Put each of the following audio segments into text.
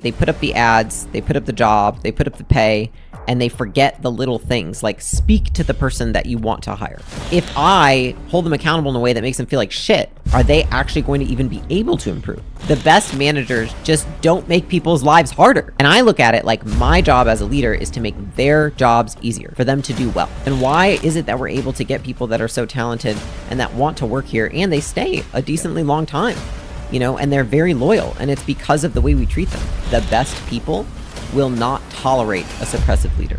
They put up the ads, they put up the job, they put up the pay, and they forget the little things, like speak to the person that you want to hire. If I hold them accountable in a way that makes them feel like shit, are they actually going to even be able to improve? The best managers just don't make people's lives harder. And I look at it like my job as a leader is to make their jobs easier for them to do well. And why is it that we're able to get people that are so talented and that want to work here and they stay a decently long time? And they're very loyal, and it's because of the way we treat them. The best people will not tolerate a suppressive leader.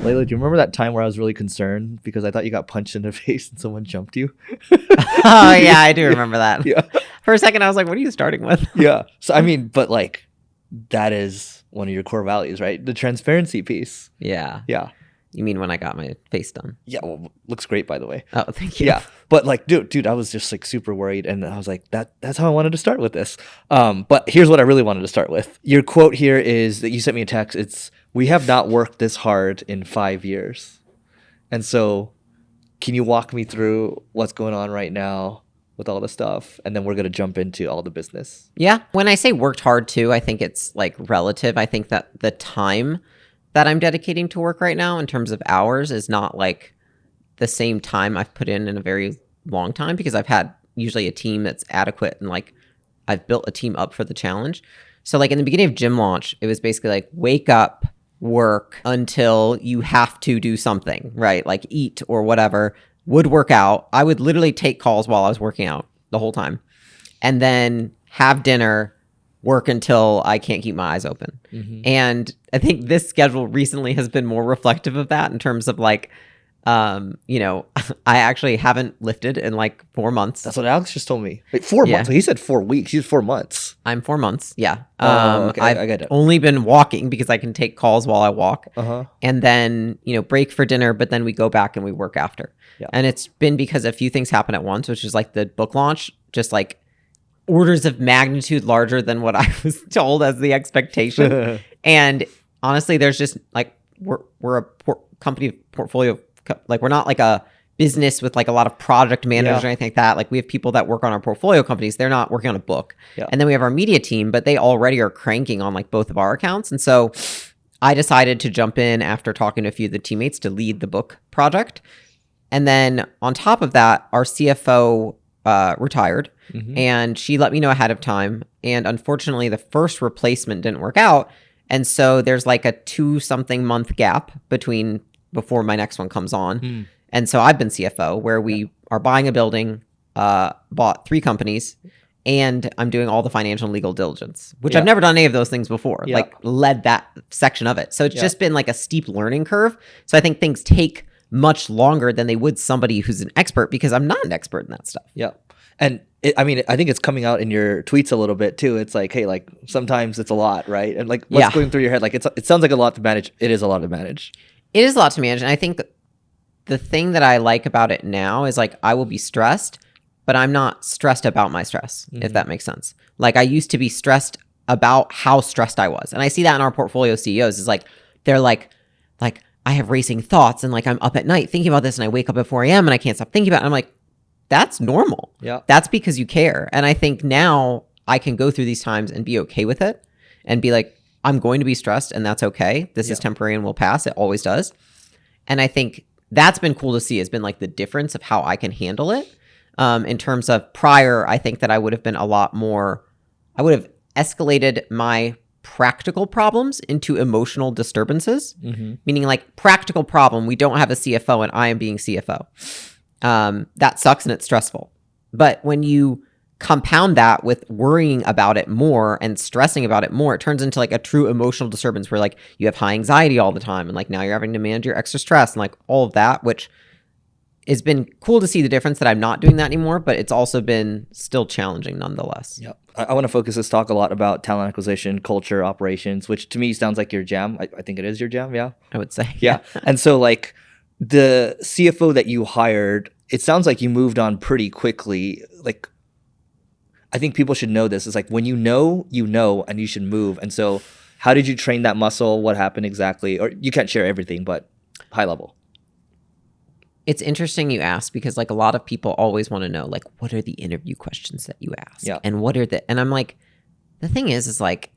Leila, do you remember that time where I was really concerned because I thought you got punched in the face and someone jumped you? Oh, yeah, I do remember that. Yeah. For a second, I was like, what are you starting with? Yeah. So, but that is one of your core values, right? The transparency piece. Yeah. Yeah. You mean when I got my face done? Yeah. Well, looks great, by the way. Oh, thank you. Yeah. But dude, I was just super worried. And I was like, that's how I wanted to start with this. But here's what I really wanted to start with. Your quote here is that you sent me a text. It's, "We have not worked this hard in 5 years." And so can you walk me through what's going on right now with all the stuff, and then we're going to jump into all the business? Yeah. When I say worked hard too, I think it's like relative. I think that the time that I'm dedicating to work right now in terms of hours is not like the same time I've put in a very long time, because I've had usually a team that's adequate and like I've built a team up for the challenge. So like in the beginning of Gym Launch, it was basically like wake up, work until you have to do something, right? Like eat or whatever. Would work out. I would literally take calls while I was working out the whole time, and then have dinner, work until I can't keep my eyes open. Mm-hmm. And I think this schedule recently has been more reflective of that in terms of like, I actually haven't lifted in like 4 months. That's what Alex just told me. Wait, 4 months? He said 4 weeks. He's 4 months. I'm 4 months. Yeah. Okay, I I've get it. only been walking because I can take calls while I walk. Uh-huh. And then, break for dinner, but then we go back and we work after. Yeah. And it's been because a few things happen at once, which is like the book launch, just like orders of magnitude larger than what I was told as the expectation. And honestly, there's just like, we're a company portfolio. Like we're not like a business with like a lot of project managers or anything like that. Like we have people that work on our portfolio companies. They're not working on a book. Yeah. And then we have our media team, but they already are cranking on like both of our accounts. And so I decided to jump in after talking to a few of the teammates to lead the book project. And then on top of that, our CFO retired, and she let me know ahead of time. And unfortunately, the first replacement didn't work out. And so there's like a 2-something month gap before my next one comes on. And so I've been CFO, where we are buying a building, bought 3 companies, and I'm doing all the financial and legal diligence, which I've never done any of those things before, like led that section of it. So it's just been like a steep learning curve. So I think things take much longer than they would somebody who's an expert, because I'm not an expert in that stuff. Yeah. And I think it's coming out in your tweets a little bit too. It's like, hey, like sometimes it's a lot, right? And like what's going through your head? Like it sounds like a lot to manage. It is a lot to manage. It is a lot to manage. And I think the thing that I like about it now is like I will be stressed, but I'm not stressed about my stress, if that makes sense. Like I used to be stressed about how stressed I was. And I see that in our portfolio CEOs is like, they're like I have racing thoughts and like I'm up at night thinking about this and I wake up at 4 a.m. and I can't stop thinking about it. And I'm like, that's normal. Yeah. That's because you care. And I think now I can go through these times and be okay with it and be like, I'm going to be stressed and that's okay. This is temporary and will pass. It always does. And I think that's been cool to see, has been like the difference of how I can handle it. In terms of prior, I think that I would have been a lot more, I would have escalated my practical problems into emotional disturbances, meaning like practical problem. We don't have a CFO and I am being CFO. That sucks and it's stressful. But when you compound that with worrying about it more and stressing about it more, it turns into like a true emotional disturbance where like you have high anxiety all the time. And like now you're having to manage your extra stress and like all of that, which has been cool to see the difference that I'm not doing that anymore, but it's also been still challenging nonetheless. Yeah. I want to focus this talk a lot about talent acquisition, culture, operations, which to me sounds like your jam. I think it is your jam. Yeah. I would say. Yeah. And so like the CFO that you hired, it sounds like you moved on pretty quickly. Like, I think people should know this. It's like when you know, and you should move. And so how did you train that muscle? What happened exactly? Or you can't share everything, but high level. It's interesting you ask because like a lot of people always want to know like what are the interview questions that you ask and what are and I'm like the thing is like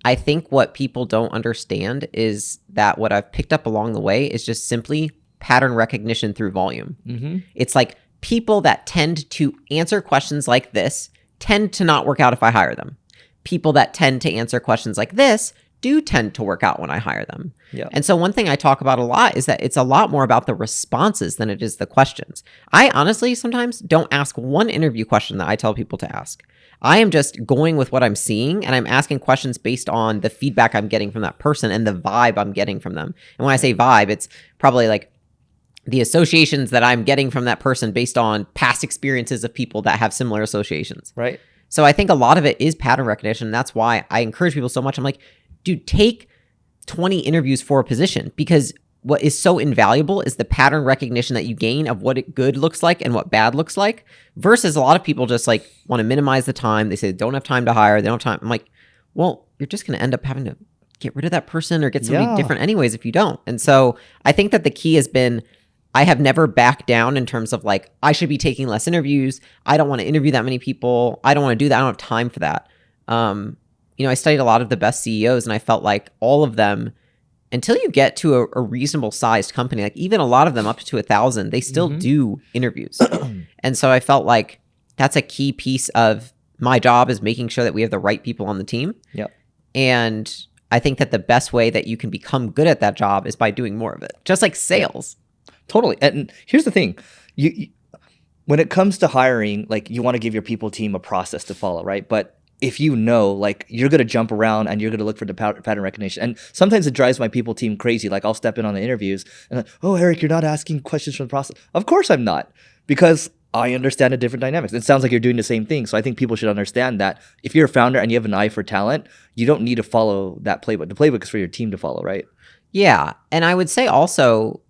I think what people don't understand is that what I've picked up along the way is just simply pattern recognition through volume. It's like people that tend to answer questions like this tend to not work out if I hire them. People that tend to answer questions like this do tend to work out when I hire them. And so one thing I talk about a lot is that it's a lot more about the responses than it is the questions. I honestly sometimes don't ask one interview question that I tell people to ask. I am just going with what I'm seeing and I'm asking questions based on the feedback I'm getting from that person and the vibe I'm getting from them. And when I say vibe, it's probably like the associations that I'm getting from that person based on past experiences of people that have similar associations. Right. So I think a lot of it is pattern recognition. And that's why I encourage people so much. I'm like, dude, take 20 interviews for a position because what is so invaluable is the pattern recognition that you gain of what good looks like and what bad looks like versus a lot of people just like want to minimize the time. They say they don't have time to hire. They don't have time. I'm like, well, you're just going to end up having to get rid of that person or get somebody different anyways if you don't. And so I think that the key has been I have never backed down in terms of like, I should be taking less interviews. I don't want to interview that many people. I don't want to do that. I don't have time for that. I studied a lot of the best CEOs and I felt like all of them, until you get to a reasonable sized company, like even a lot of them up to 1,000, they still do interviews. And so I felt like that's a key piece of my job is making sure that we have the right people on the team. And I think that the best way that you can become good at that job is by doing more of it, just like sales. Totally. And here's the thing. You when it comes to hiring, like you want to give your people team a process to follow, right? But if you know, like you're going to jump around and you're going to look for the pattern recognition. And sometimes it drives my people team crazy. Like I'll step in on the interviews and like, oh, Eric, you're not asking questions from the process. Of course I'm not, because I understand the different dynamics. It sounds like you're doing the same thing. So I think people should understand that if you're a founder and you have an eye for talent, you don't need to follow that playbook. The playbook is for your team to follow, right? Yeah. And I would say also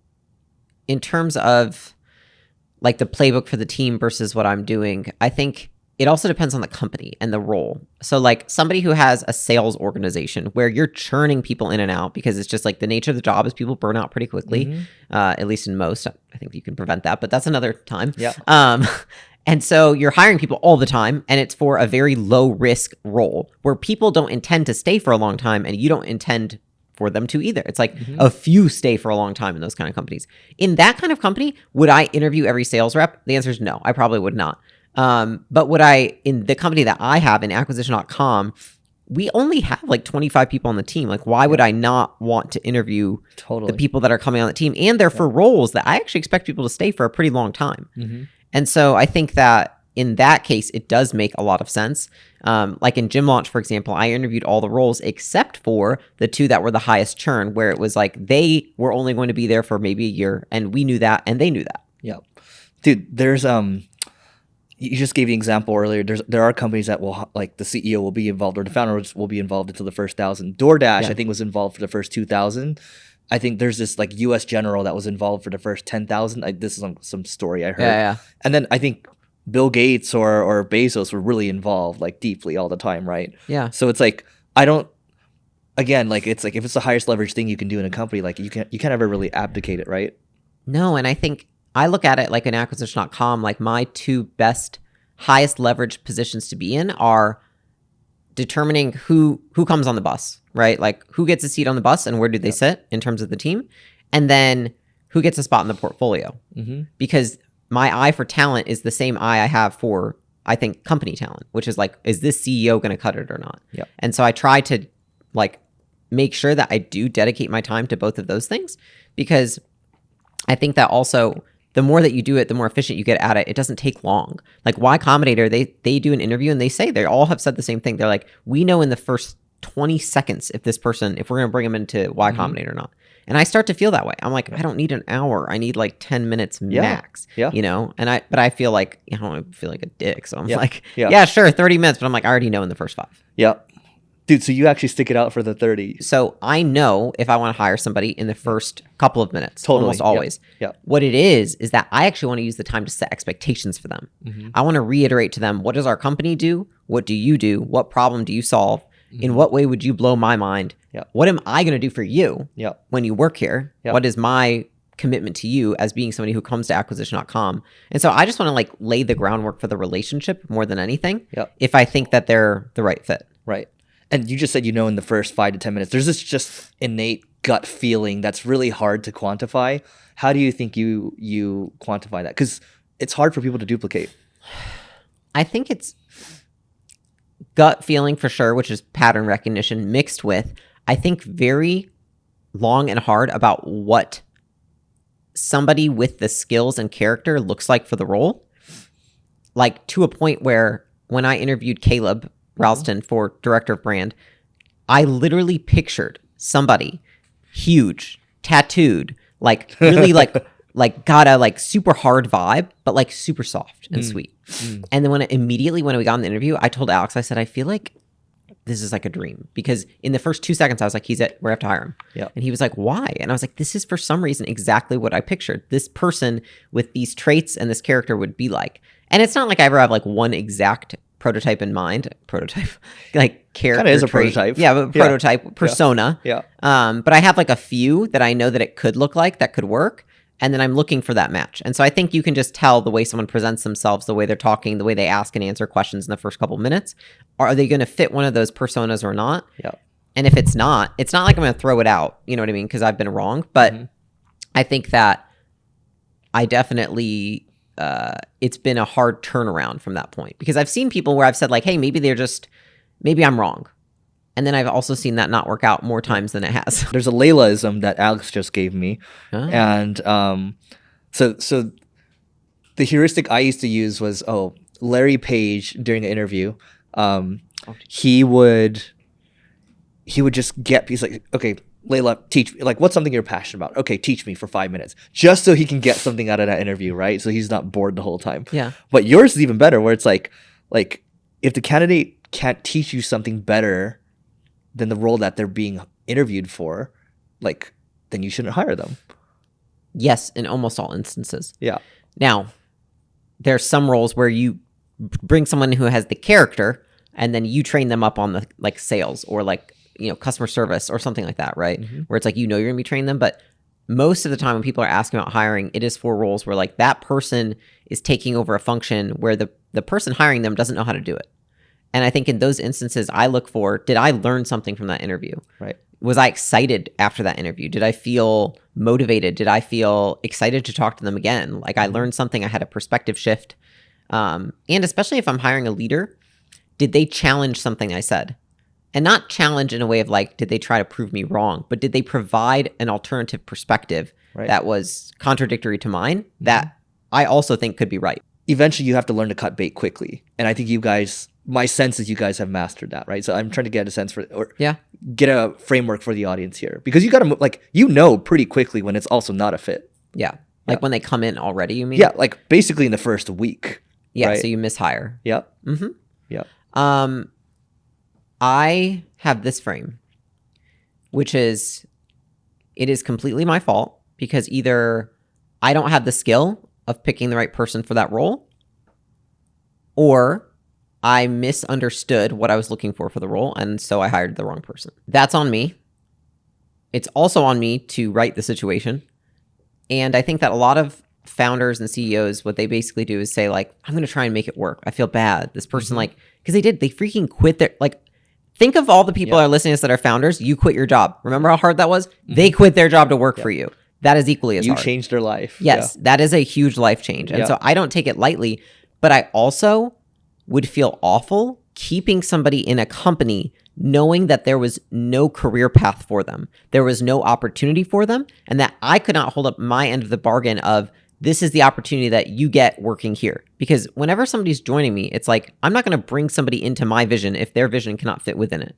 in terms of like the playbook for the team versus what I'm doing, I think it also depends on the company and the role. So like somebody who has a sales organization where you're churning people in and out because it's just like the nature of the job is people burn out pretty quickly, at least in most. I think you can prevent that, but that's another time. And so you're hiring people all the time and it's for a very low risk role where people don't intend to stay for a long time and you don't intend for them to either. It's like a few stay for a long time in those kind of companies. In that kind of company, would I interview every sales rep? The answer is no, I probably would not. But would I, in the company that I have in acquisition.com, we only have like 25 people on the team. Like, why would I not want to interview the people that are coming on the team? And they're for roles that I actually expect people to stay for a pretty long time. And so I think that in that case, it does make a lot of sense. Like in Gym Launch, for example, I interviewed all the roles except for the 2 that were the highest churn, where it was like they were only going to be there for maybe a year and we knew that and they knew that. Dude, there's, you just gave the example earlier. There are companies that will, like the CEO will be involved or the founders will be involved until the first 1,000. DoorDash, I think, was involved for the first 2,000. I think there's this like U.S. general that was involved for the first 10,000. This is some story I heard. And then I think Bill Gates or Bezos were really involved like deeply all the time, right? So it's like it's like if it's the highest leverage thing you can do in a company, like you can't ever really abdicate it, right? No, and I think I look at it like in acquisition.com, like my 2 best, highest leverage positions to be in are determining who comes on the bus, right? Like who gets a seat on the bus and where do they sit in terms of the team? And then who gets a spot in the portfolio? Because my eye for talent is the same eye I have for, I think, company talent, which is like, is this CEO going to cut it or not? And so I try to like make sure that I do dedicate my time to both of those things, because I think that also the more that you do it, the more efficient you get at it. It doesn't take long. Like Y Combinator, they do an interview and they all have said the same thing. They're like, we know in the first 20 seconds if we're going to bring them into Y Combinator or not. And I start to feel that way. I'm like, I don't need an hour. I need like 10 minutes max, you know? But I feel like, I don't want to feel like a dick. So I'm like, sure, 30 minutes. But I'm like, I already know in the first 5. Dude, so you actually stick it out for the 30. So I know if I want to hire somebody in the first couple of minutes, almost always. What it is that I actually want to use the time to set expectations for them. I want to reiterate to them, what does our company do? What do you do? What problem do you solve? In what way would you blow my mind? What am I going to do for you when you work here? What is my commitment to you as being somebody who comes to acquisition.com. And so I just want to like lay the groundwork for the relationship more than anything. Yep. If I think that they're the right fit. Right. And you just said, in the first 5 to 10 minutes, there's this just innate gut feeling that's really hard to quantify. How do you think you quantify that? Because it's hard for people to duplicate. I think it's gut feeling for sure, which is pattern recognition mixed with, I think, very long and hard about what somebody with the skills and character looks like for the role. Like to a point where when I interviewed Caleb Ralston for director of brand, I literally pictured somebody huge, tattooed, like really like got a like super hard vibe, but like super soft and sweet. And then when we got in the interview, I told Alex, I said, I feel like this is like a dream, because in the first 2 seconds I was like, we have to hire him. Yeah. And he was like, why? And I was like, this is for some reason exactly what I pictured this person with these traits and this character would be like. And it's not like I ever have like one exact prototype in mind. Like character kind of is a trait. prototype. Yeah, but prototype persona. Yeah. But I have like a few that I know that it could look like, that could work. And then I'm looking for that match. And so I think you can just tell the way someone presents themselves, the way they're talking, the way they ask and answer questions in the first couple of minutes. Are they going to fit one of those personas or not? Yeah. And if it's not like I'm going to throw it out. You know what I mean? Because I've been wrong. But I think that I definitely, it's been a hard turnaround from that point. Because I've seen people where I've said like, hey, maybe I'm wrong. And then I've also seen that not work out more times than it has. There's a Leilaism that Alex just gave me. Oh. And so the heuristic I used to use was, Larry Page during an interview, he would just he's like, okay, Leila, teach me, like, what's something you're passionate about? Okay, teach me for 5 minutes, just so he can get something out of that interview, right? So he's not bored the whole time. Yeah. But yours is even better, where it's like if the candidate can't teach you something better than the role that they're being interviewed for, like, then you shouldn't hire them. Yes, in almost all instances. Yeah. Now, there's some roles where you bring someone who has the character and then you train them up on the like sales or like, customer service or something like that, right? Where it's like, you're going to be training them. But most of the time when people are asking about hiring, it is for roles where like that person is taking over a function where the person hiring them doesn't know how to do it. And I think in those instances, I look for, did I learn something from that interview? Right. Was I excited after that interview? Did I feel motivated? Did I feel excited to talk to them again? Like I learned something, I had a perspective shift. And especially if I'm hiring a leader, did they challenge something I said? And not challenge in a way of like, did they try to prove me wrong? But did they provide an alternative perspective that was contradictory to mine that I also think could be right? Eventually, you have to learn to cut bait quickly. And I think my sense is you guys have mastered that, right? So I'm trying to get a sense get a framework for the audience here, because you got to pretty quickly when it's also not a fit. Yeah. Like when they come in already, you mean? Yeah. Like basically in the first week. Yeah. Right? So you mishire. Yep. Mm-hmm. Yep. I have this frame, which is, it is completely my fault because either I don't have the skill of picking the right person for that role, or I misunderstood what I was looking for the role, and so I hired the wrong person. That's on me. It's also on me to right the situation. And I think that a lot of founders and CEOs, what they basically do is say like, I'm going to try and make it work. I feel bad. This person because they freaking quit their, think of all the people that are listening to this that are founders. You quit your job. Remember how hard that was? They quit their job to work for you. That is equally as hard. You changed their life. Yes, that is a huge life change. And so I don't take it lightly, but I also would feel awful keeping somebody in a company knowing that there was no career path for them. There was no opportunity for them, and that I could not hold up my end of the bargain of, this is the opportunity that you get working here. Because whenever somebody's joining me, it's like, I'm not going to bring somebody into my vision if their vision cannot fit within it.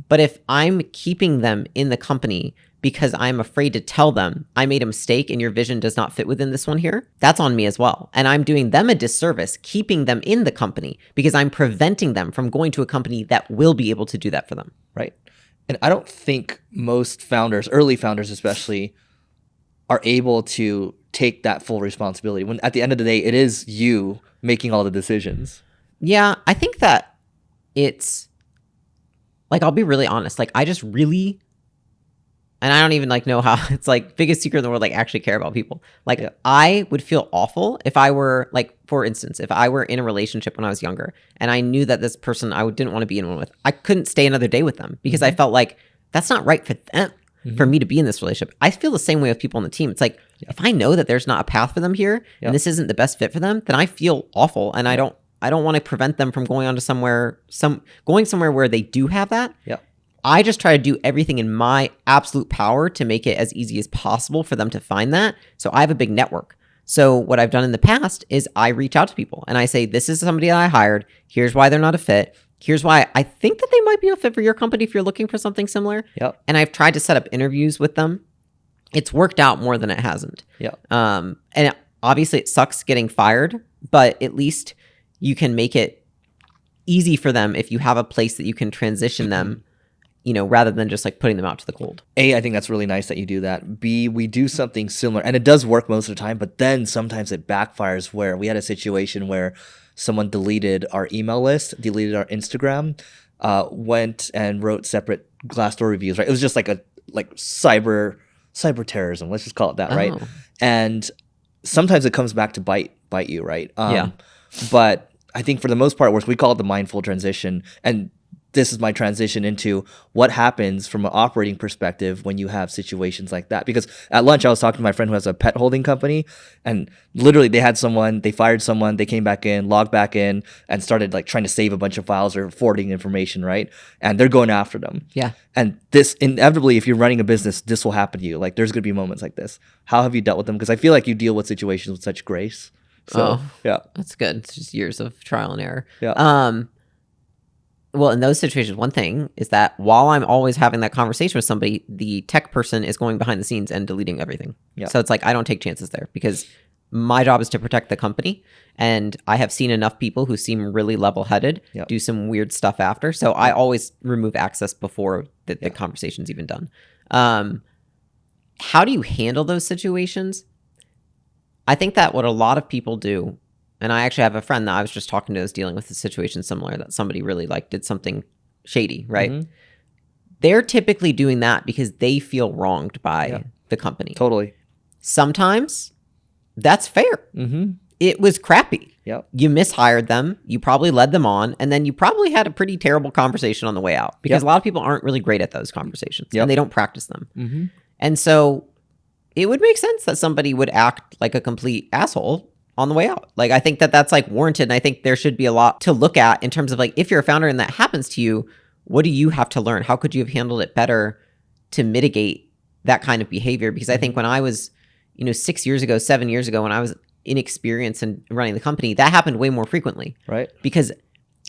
But if I'm keeping them in the company because I'm afraid to tell them I made a mistake and your vision does not fit within this one here, that's on me as well. And I'm doing them a disservice keeping them in the company because I'm preventing them from going to a company that will be able to do that for them. Right. And I don't think most founders, early founders especially, are able to take that full responsibility when at the end of the day, it is you making all the decisions. Yeah, I think that it's like, I'll be really honest. Like, I just really and I don't even like know how, it's like biggest secret in the world, like actually care about people. Like I would feel awful if I were like, for instance, if I were in a relationship when I was younger and I knew that this person I didn't want to be in one with, I couldn't stay another day with them because I felt like that's not right for them, for me to be in this relationship. I feel the same way with people on the team. It's like, if I know that there's not a path for them here and this isn't the best fit for them, then I feel awful. And I don't want to prevent them from going on to somewhere where they do have that. I just try to do everything in my absolute power to make it as easy as possible for them to find that. So I have a big network. So what I've done in the past is I reach out to people and I say, this is somebody that I hired. Here's why they're not a fit. Here's why I think that they might be a fit for your company if you're looking for something similar. And I've tried to set up interviews with them. It's worked out more than it hasn't. And obviously it sucks getting fired, but at least you can make it easy for them if you have a place that you can transition them, you know, rather than just like putting them out to the cold. A, I think that's really nice that you do that. B, we do something similar, and it does work most of the time, but then sometimes it backfires, where we had a situation where someone deleted our email list, deleted our Instagram, went and wrote separate Glassdoor reviews, right? It was just like cyber terrorism, let's just call it that, right? And sometimes it comes back to bite you, right? But I think for the most part, we call it the mindful transition, and this is my transition into what happens from an operating perspective when you have situations like that. Because at lunch, I was talking to my friend who has a pet holding company, and literally they fired someone, they came back in, logged back in, and started like trying to save a bunch of files or forwarding information, right? And they're going after them. And this, inevitably, if you're running a business, this will happen to you. Like, there's going to be moments like this. How have you dealt with them? Because I feel like you deal with situations with such grace. So, that's good. It's just years of trial and error. Well, in those situations, one thing is that while I'm always having that conversation with somebody, the tech person is going behind the scenes and deleting everything. So it's like, I don't take chances there because my job is to protect the company. And I have seen enough people who seem really level-headed do some weird stuff after. So I always remove access before the conversation's even done. How do you handle those situations? I think that what a lot of people do, and I actually have a friend that I was just talking to who's dealing with a situation similar, that somebody really like did something shady, right? They're typically doing that because they feel wronged by the company. Totally. Sometimes that's fair. It was crappy. You mishired them. You probably led them on. And then you probably had a pretty terrible conversation on the way out because a lot of people aren't really great at those conversations and they don't practice them. And so it would make sense that somebody would act like a complete asshole on the way out. Like, I think that that's like warranted. And I think there should be a lot to look at in terms of like, if you're a founder and that happens to you, what do you have to learn? How could you have handled it better to mitigate that kind of behavior? Because I think when I was, 7 years ago, when I was inexperienced in running the company, that happened way more frequently. Right. Because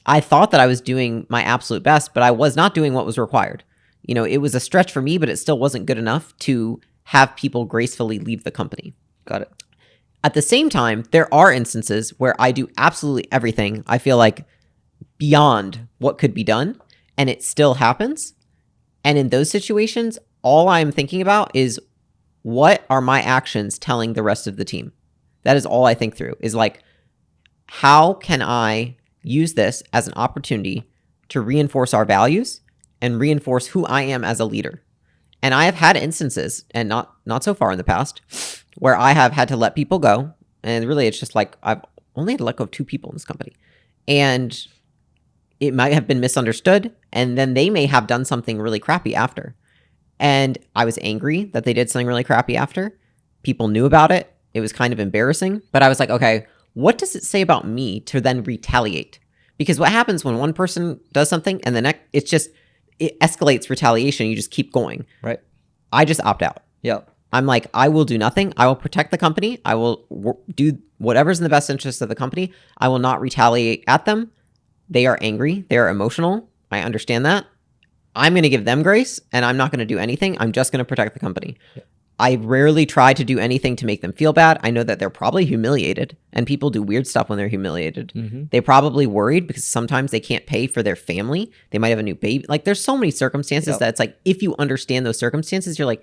I thought that I was doing my absolute best, but I was not doing what was required. It was a stretch for me, but it still wasn't good enough to have people gracefully leave the company. Got it. At the same time, there are instances where I do absolutely everything, I feel like, beyond what could be done, and it still happens. And in those situations, all I'm thinking about is, what are my actions telling the rest of the team? That is all I think through, is like, how can I use this as an opportunity to reinforce our values and reinforce who I am as a leader? And I have had instances, and not so far in the past, where I have had to let people go. And really, it's just like, I've only had to let go of 2 people in this company. And it might have been misunderstood. And then they may have done something really crappy after. And I was angry that they did something really crappy after. People knew about it. It was kind of embarrassing. But I was like, okay, what does it say about me to then retaliate? Because what happens when one person does something and the next, it escalates retaliation. You just keep going. Right. I just opt out. I'm like, I will do nothing. I will protect the company. I will do whatever's in the best interest of the company. I will not retaliate at them. They are angry. They are emotional. I understand that. I'm going to give them grace, and I'm not going to do anything. I'm just going to protect the company. I rarely try to do anything to make them feel bad. I know that they're probably humiliated, and people do weird stuff when they're humiliated. They're probably worried because sometimes they can't pay for their family. They might have a new baby. Like, there's so many circumstances that it's like, if you understand those circumstances, you're like,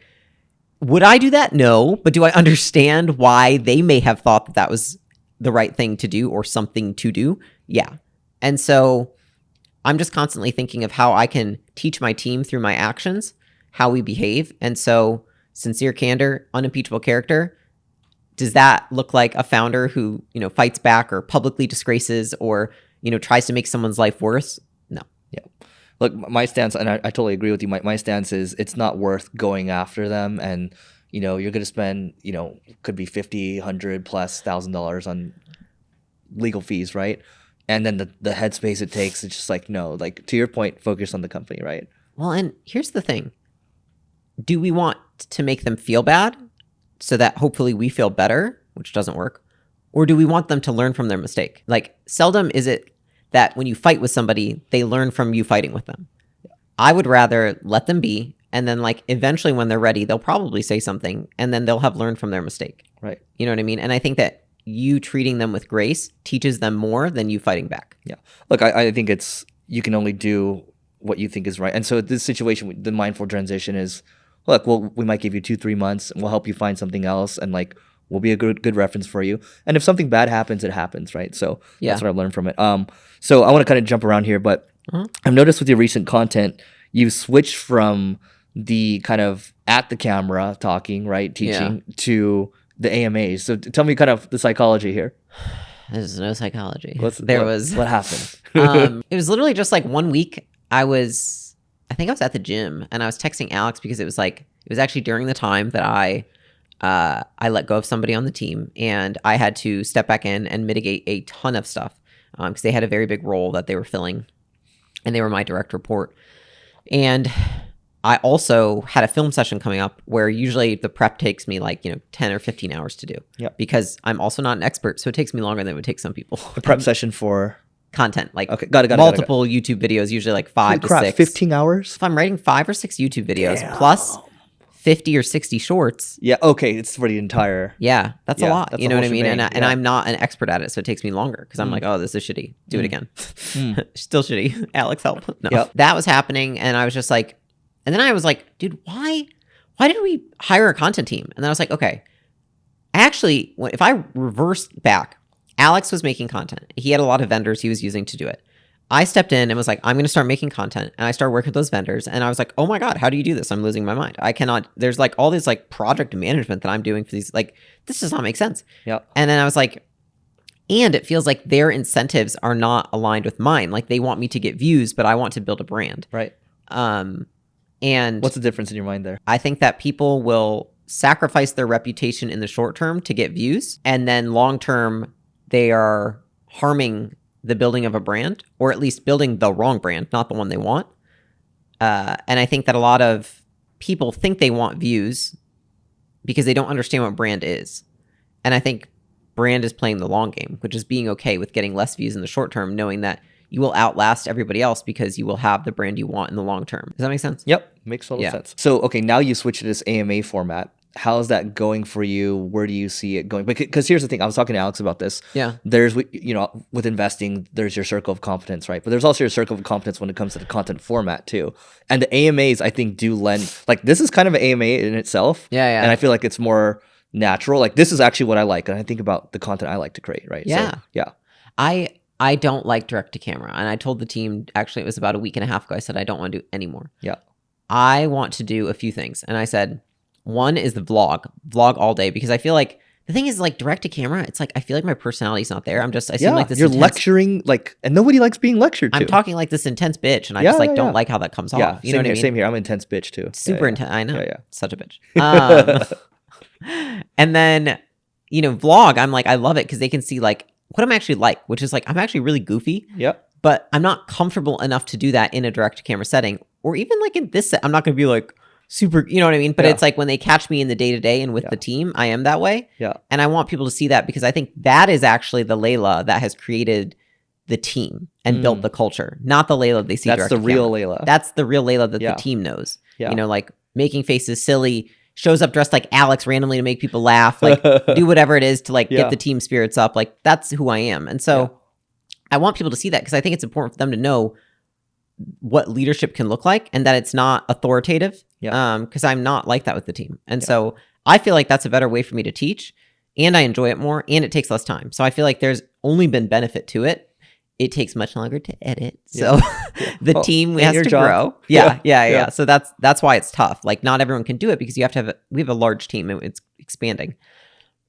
would I do that? No. But do I understand why they may have thought that that was the right thing to do or something to do? Yeah. And so I'm just constantly thinking of how I can teach my team through my actions how we behave. And so sincere candor, unimpeachable character, does that look like a founder who, fights back or publicly disgraces or, tries to make someone's life worse? No. Yeah. Look, my stance, and I totally agree with you. My stance is it's not worth going after them, and you're going to spend could be $50, $100 plus $1,000 on legal fees, right? And then the headspace it takes, it's just like, no, like to your point, focus on the company, right? Well, and here's the thing: do we want to make them feel bad so that hopefully we feel better, which doesn't work, or do we want them to learn from their mistake? Like, seldom is it that when you fight with somebody, they learn from you fighting with them. I would rather let them be, and then like eventually when they're ready, they'll probably say something, and then they'll have learned from their mistake. Right. You know what I mean? And I think that you treating them with grace teaches them more than you fighting back. Yeah. Look, I think you can only do what you think is right. And so this situation, the mindful transition is, look, we might give you 2-3 months, and we'll help you find something else, and like we'll be a good reference for you. And if something bad happens, it happens, right? So that's what I've learned from it. So I want to kind of jump around here, but I've noticed with your recent content, you've switched from the kind of at the camera talking, right, teaching, to the AMAs. So tell me kind of the psychology here. There's no psychology. What happened? It was literally just like 1 week. I think I was at the gym, and I was texting Alex because it was actually during the time that I let go of somebody on the team, and I had to step back in and mitigate a ton of stuff because they had a very big role that they were filling, and they were my direct report. And I also had a film session coming up where usually the prep takes me like 10 or 15 hours to do. Yep. Because I'm also not an expert, so it takes me longer than it would take some people. The prep session for content, like okay, got it. Multiple YouTube videos, usually like 5 to 6. 15 hours. If I'm writing 5 or 6 YouTube videos plus 50 or 60 shorts. Yeah. Okay. It's for the entire. Yeah, that's a lot. You know what I mean? And I'm not an expert at it, so it takes me longer because I'm like, oh, this is shitty. Do it again. Still shitty. Alex, help. No, that was happening, and I was just like, and then I was like, dude, why did we hire a content team? And then I was like, okay, actually, if I reverse back, Alex was making content. He had a lot of vendors he was using to do it. I stepped in and was like, I'm going to start making content. And I started working with those vendors. And I was like, oh my God, how do you do this? I'm losing my mind. I cannot, there's like all this like project management that I'm doing for these, like, this does not make sense. Yeah. And then I was like, and it feels like their incentives are not aligned with mine. Like they want me to get views, but I want to build a brand. Right. And what's the difference in your mind there? I think that people will sacrifice their reputation in the short term to get views. And then long term, they are harming the building of a brand, or at least building the wrong brand, not the one they want. And I think that a lot of people think they want views because they don't understand what brand is. And I think brand is playing the long game, which is being okay with getting less views in the short term, knowing that you will outlast everybody else because you will have the brand you want in the long term. Does that make sense? Yep. Makes total sense. So, okay, now you switch to this AMA format. How's that going for you? Where do you see it going? Because here's the thing. I was talking to Alex about this. Yeah. There's, with investing, there's your circle of competence, right? But there's also your circle of competence when it comes to the content format too. And the AMAs, I think, do lend, like this is kind of an AMA in itself. Yeah. And I feel like it's more natural. Like this is actually what I like. And I think about the content I like to create, right? Yeah. So, yeah. I don't like direct to camera. And I told the team, actually, it was about a week and a half ago, I said, I don't want to do anymore. Yeah. I want to do a few things. And I said, one is the vlog all day, because I feel like the thing is like direct to camera. It's like, I feel like my personality's not there. I seem like this. You're lecturing, like, and nobody likes being lectured to. I'm talking like this intense bitch, and I just don't like how that comes off. You know what I mean? Same here. I'm an intense bitch too. Super intense. I know. Yeah. Such a bitch. And then, vlog, I'm like, I love it because they can see like what I'm actually like, which is like, I'm actually really goofy. Yep. But I'm not comfortable enough to do that in a direct to camera setting, or even like in this set. I'm not going to be like super, you know what I mean? But it's like when they catch me in the day to day and with the team, I am that way. Yeah. And I want people to see that because I think that is actually the Leila that has created the team and built the culture, not the Leila they see. That's the real Leila. That's the real Leila that the team knows. Yeah. Like making faces silly, shows up dressed like Alex randomly to make people laugh, like do whatever it is to like get the team spirits up. Like that's who I am. And so I want people to see that because I think it's important for them to know what leadership can look like and that it's not authoritative. Because I'm not like that with the team. And so I feel like that's a better way for me to teach, and I enjoy it more, and it takes less time. So I feel like there's only been benefit to it. it takes much longer to edit. So the team and has your to job. grow. Yeah. So that's why it's tough. Like not everyone can do it because you have to have we have a large team and it's expanding.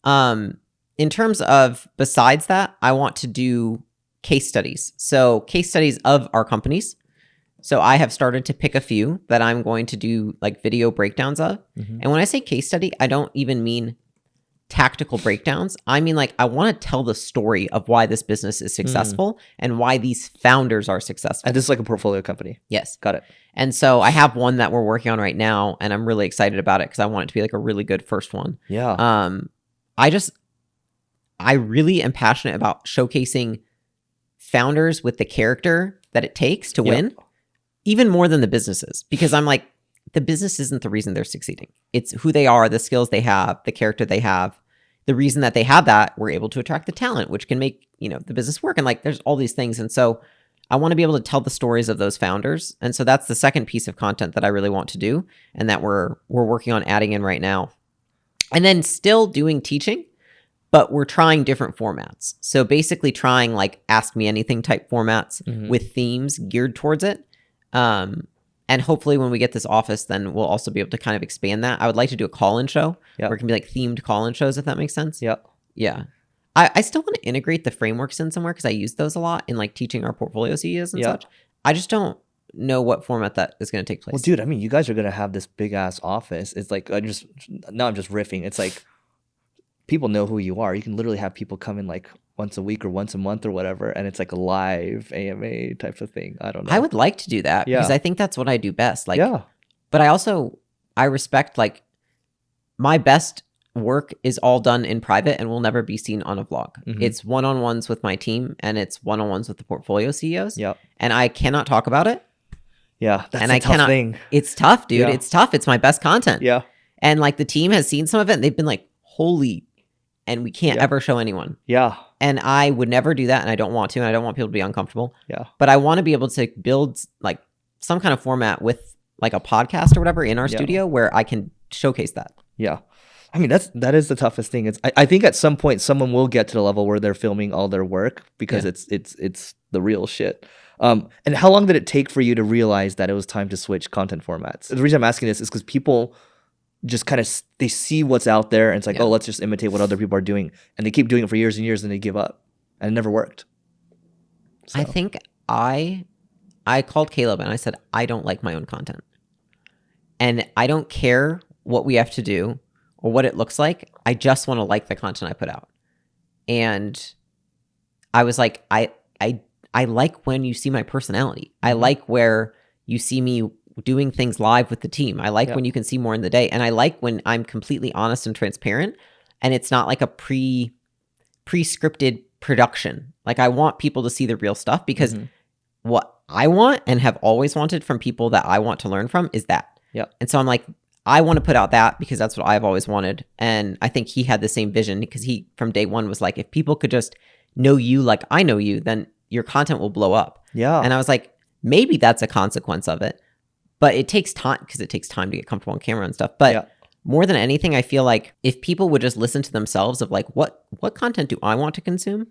In terms of besides that, I want to do case studies. So case studies of our companies. So I have started to pick a few that I'm going to do like video breakdowns of. And when I say case study, I don't even mean tactical breakdowns. I mean, like, I want to tell the story of why this business is successful and why these founders are successful. And this is like a portfolio company. Yes. Got it. And so I have one that we're working on right now, and I'm really excited about it because I want it to be like a really good first one. Yeah. I really am passionate about showcasing founders with the character that it takes to win, even more than the businesses, because I'm like, the business isn't the reason they're succeeding. It's who they are, the skills they have, the character they have. The reason that they have that, we're able to attract the talent, which can make, the business work. And like, there's all these things. And so I want to be able to tell the stories of those founders. And so that's the second piece of content that I really want to do and that we're working on adding in right now. And then still doing teaching, but we're trying different formats. So basically trying like Ask Me Anything type formats with themes geared towards it. And hopefully when we get this office, then we'll also be able to kind of expand that. I would like to do a call-in show where it can be like themed call-in shows, if that makes sense. Yeah. I still want to integrate the frameworks in somewhere because I use those a lot in like teaching our portfolio CEOs and such. I just don't know what format that is going to take place. Well, dude, I mean, you guys are going to have this big ass office. It's like, I'm just riffing. It's like, people know who you are. You can literally have people come in like once a week or once a month or whatever, and it's like a live AMA type of thing. I don't know. I would like to do that because I think that's what I do best. Like, but I respect like my best work is all done in private and will never be seen on a vlog. It's one-on-ones with my team and it's one-on-ones with the portfolio CEOs. And I cannot talk about it. That's a tough thing. It's tough, dude. It's tough. It's my best content. And like the team has seen some of it and they've been like, holy, and we can't ever show anyone. And I would never do that, and I don't want to, and I don't want people to be uncomfortable. But I want to be able to build like some kind of format with like a podcast or whatever in our studio where I can showcase that. I mean, that is the toughest thing. I think at some point someone will get to the level where they're filming all their work because it's the real shit. And how long did it take for you to realize that it was time to switch content formats? The reason I'm asking this is because people just kind of they see what's out there and it's like, oh, let's just imitate what other people are doing, and they keep doing it for years and years and they give up, and it never worked. So. I think I called Caleb and I said, I don't like my own content, and I don't care what we have to do or what it looks like. I just want to like the content I put out. And I was like, I like when you see my personality. I like where you see me doing things live with the team. I like when you can see more in the day. And I like when I'm completely honest and transparent and it's not like a pre-scripted production. Like I want people to see the real stuff because what I want and have always wanted from people that I want to learn from is that. And so I'm like, I want to put out that because that's what I've always wanted. And I think he had the same vision because he from day one was like, if people could just know you like I know you, then your content will blow up. And I was like, maybe that's a consequence of it. But it takes time because it takes time to get comfortable on camera and stuff. But more than anything, I feel like if people would just listen to themselves of like, what content do I want to consume?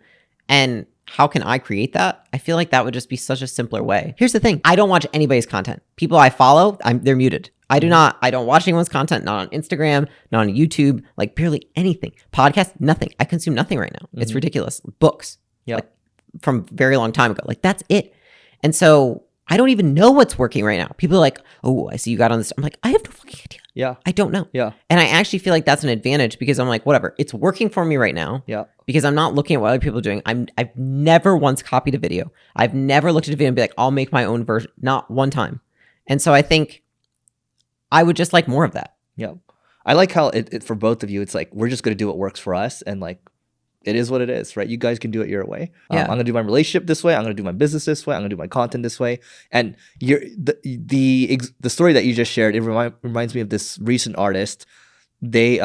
And how can I create that? I feel like that would just be such a simpler way. Here's the thing. I don't watch anybody's content. People I follow, they're muted. I don't watch anyone's content, not on Instagram, not on YouTube, like barely anything. Podcast, nothing. I consume nothing right now. It's ridiculous. Books. Like from a very long time ago. Like that's it. And so I don't even know what's working right now. People are like, oh, I see you got on this. I'm like, I have no fucking idea. I don't know. And I actually feel like that's an advantage because I'm like, whatever, it's working for me right now. Because I'm not looking at what other people are doing. I've never once copied a video. I've never looked at a video and be like, I'll make my own version. Not one time. And so I think I would just like more of that. I like how it for both of you, it's like, we're just going to do what works for us. And like, it is what it is, right? You guys can do it your way. I'm going to do my relationship this way. I'm going to do my business this way. I'm going to do my content this way. And the story that you just shared, it reminds me of this recent artist. They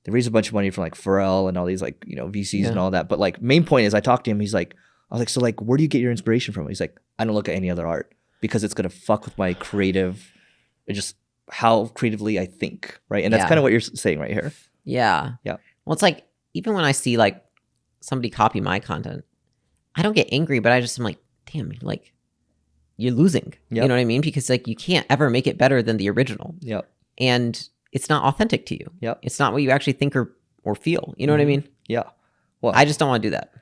raised a bunch of money from like Pharrell and all these like, VCs and all that. But like main point is I talked to him. I was like, so like, where do you get your inspiration from? He's like, I don't look at any other art because it's going to fuck with my creative, just how creatively I think, right? And that's kind of what you're saying right here. Well, it's like, even when I see like somebody copy my content, I don't get angry, but I just am like, damn, like you're losing. Yep. You know what I mean? Because like you can't ever make it better than the original. Yep. And it's not authentic to you. Yep. It's not what you actually think or feel. You know what I mean? Yeah. Well, I just don't want to do that.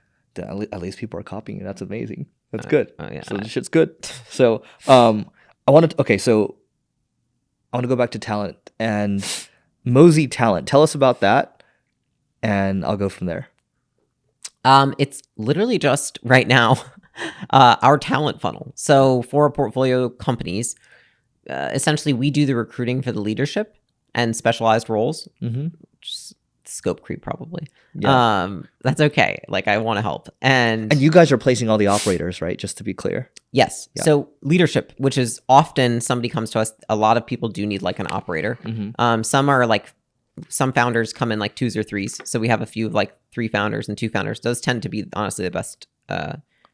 At least people are copying you. That's amazing. That's good. Yeah. So this shit's good. So I want to go back to talent and Mozi Talent. Tell us about that, and I'll go from there. It's literally just right now our talent funnel. So for our portfolio companies, essentially we do the recruiting for the leadership and specialized roles. Just scope creep probably. Yeah. That's okay. Like I want to help. And you guys are placing all the operators, right? Just to be clear. Yes. Yeah. So leadership, which is often somebody comes to us, a lot of people do need like an operator. Some founders come in like 2s or 3s. So we have a few of like 3 founders and 2 founders. Those tend to be honestly the best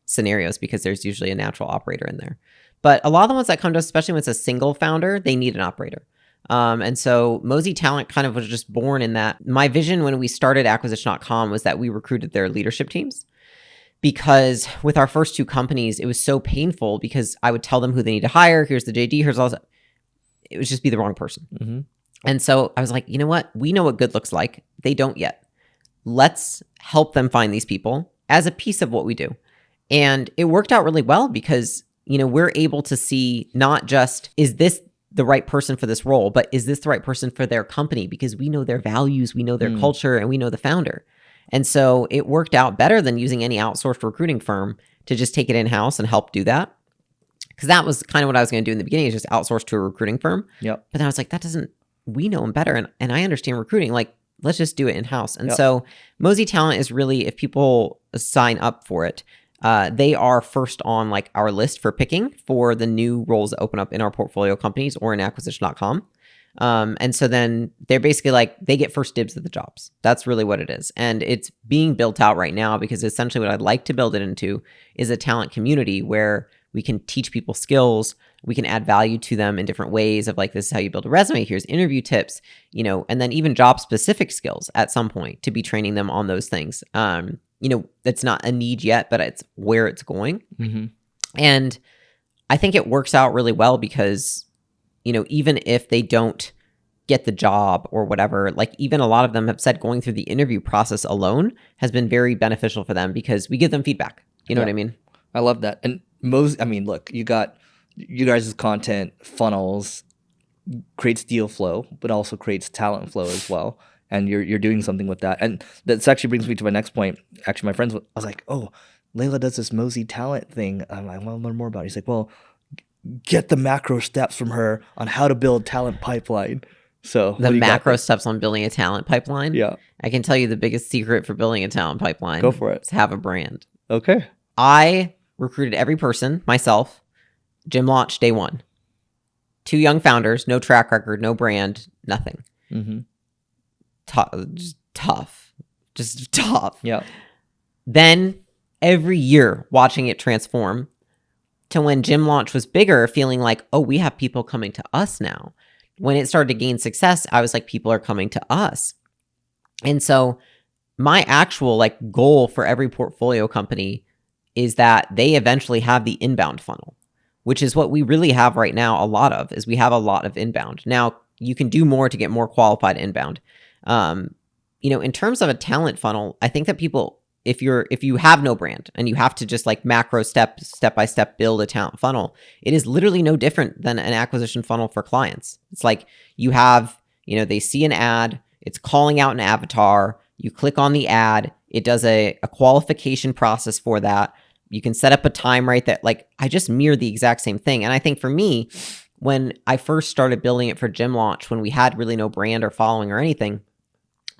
scenarios because there's usually a natural operator in there. But a lot of the ones that come to us, especially when it's a single founder, they need an operator. And so Mozi Talent kind of was just born in that. My vision when we started acquisition.com was that we recruited their leadership teams, because with our first 2 companies, it was so painful because I would tell them who they need to hire. Here's the JD. Here's all that. It would just be the wrong person. And so I was like, you know what? We know what good looks like. They don't yet. Let's help them find these people as a piece of what we do. And it worked out really well because, you know, we're able to see not just, is this the right person for this role, but is this the right person for their company? Because we know their values, we know their culture, and we know the founder. And so it worked out better than using any outsourced recruiting firm to just take it in-house and help do that. Because that was kind of what I was going to do in the beginning, is just outsource to a recruiting firm. Yep. But then I was like, we know them better, and I understand recruiting. Like, let's just do it in-house. And so Mozi Talent is really, if people sign up for it, they are first on like our list for picking for the new roles that open up in our portfolio companies or in acquisition.com. And so then they're basically like, they get first dibs at the jobs. That's really what it is. And it's being built out right now because essentially what I'd like to build it into is a talent community where we can teach people skills. We can add value to them in different ways of like, this is how you build a resume. Here's interview tips, you know, and then even job specific skills at some point to be training them on those things. You know, that's not a need yet, but it's where it's going. And I think it works out really well because, you know, even if they don't get the job or whatever, like even a lot of them have said going through the interview process alone has been very beneficial for them because we give them feedback. You know what I mean? I love that. And I mean, look, you got you guys' content funnels creates deal flow, but also creates talent flow as well. And you're doing something with that. And that actually brings me to my next point. Actually, my friends, I was like, oh, Leila does this Mozi Talent thing. I want to learn more about it. He's like, well, get the macro steps from her on how to build talent pipeline. So the macro steps on building a talent pipeline. Yeah. I can tell you the biggest secret for building a talent pipeline. Go for it. Is have a brand. Okay. I recruited every person myself. Gym launch day 1. 2 young founders, no track record, no brand, nothing. Just tough. Yeah. Then every year watching it transform to when gym launch was bigger, feeling like, oh, we have people coming to us now. When it started to gain success, I was like, people are coming to us. And so my actual like goal for every portfolio company is that they eventually have the inbound funnel, which is what we really have right now. A lot of is we have a lot of inbound. Now you can do more to get more qualified inbound. You know, in terms of a talent funnel, I think that people, if you have no brand and you have to just like macro step by step build a talent funnel, it is literally no different than an acquisition funnel for clients. It's like you have, you know, they see an ad, it's calling out an avatar, you click on the ad, it does a qualification process for that. You can set up a time right that like, I just mirror the exact same thing. And I think for me, when I first started building it for Gym Launch, when we had really no brand or following or anything,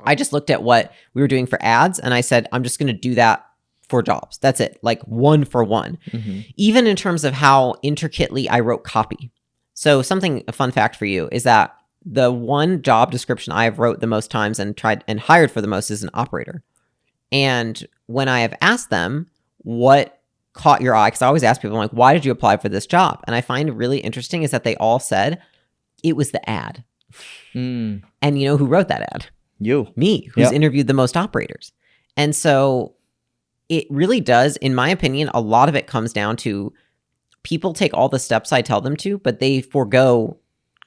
I just looked at what we were doing for ads and I said, I'm just going to do that for jobs. That's it. Like 1 for 1. Even in terms of how intricately I wrote copy. So a fun fact for you is that the one job description I have wrote the most times and tried and hired for the most is an operator. And when I have asked them what caught your eye, because I always ask people, I'm like, why did you apply for this job? And I find really interesting is that they all said it was the ad. And you know who wrote that ad? You. Me, who's interviewed the most operators. And so it really does, in my opinion, a lot of it comes down to people take all the steps I tell them to, but they forego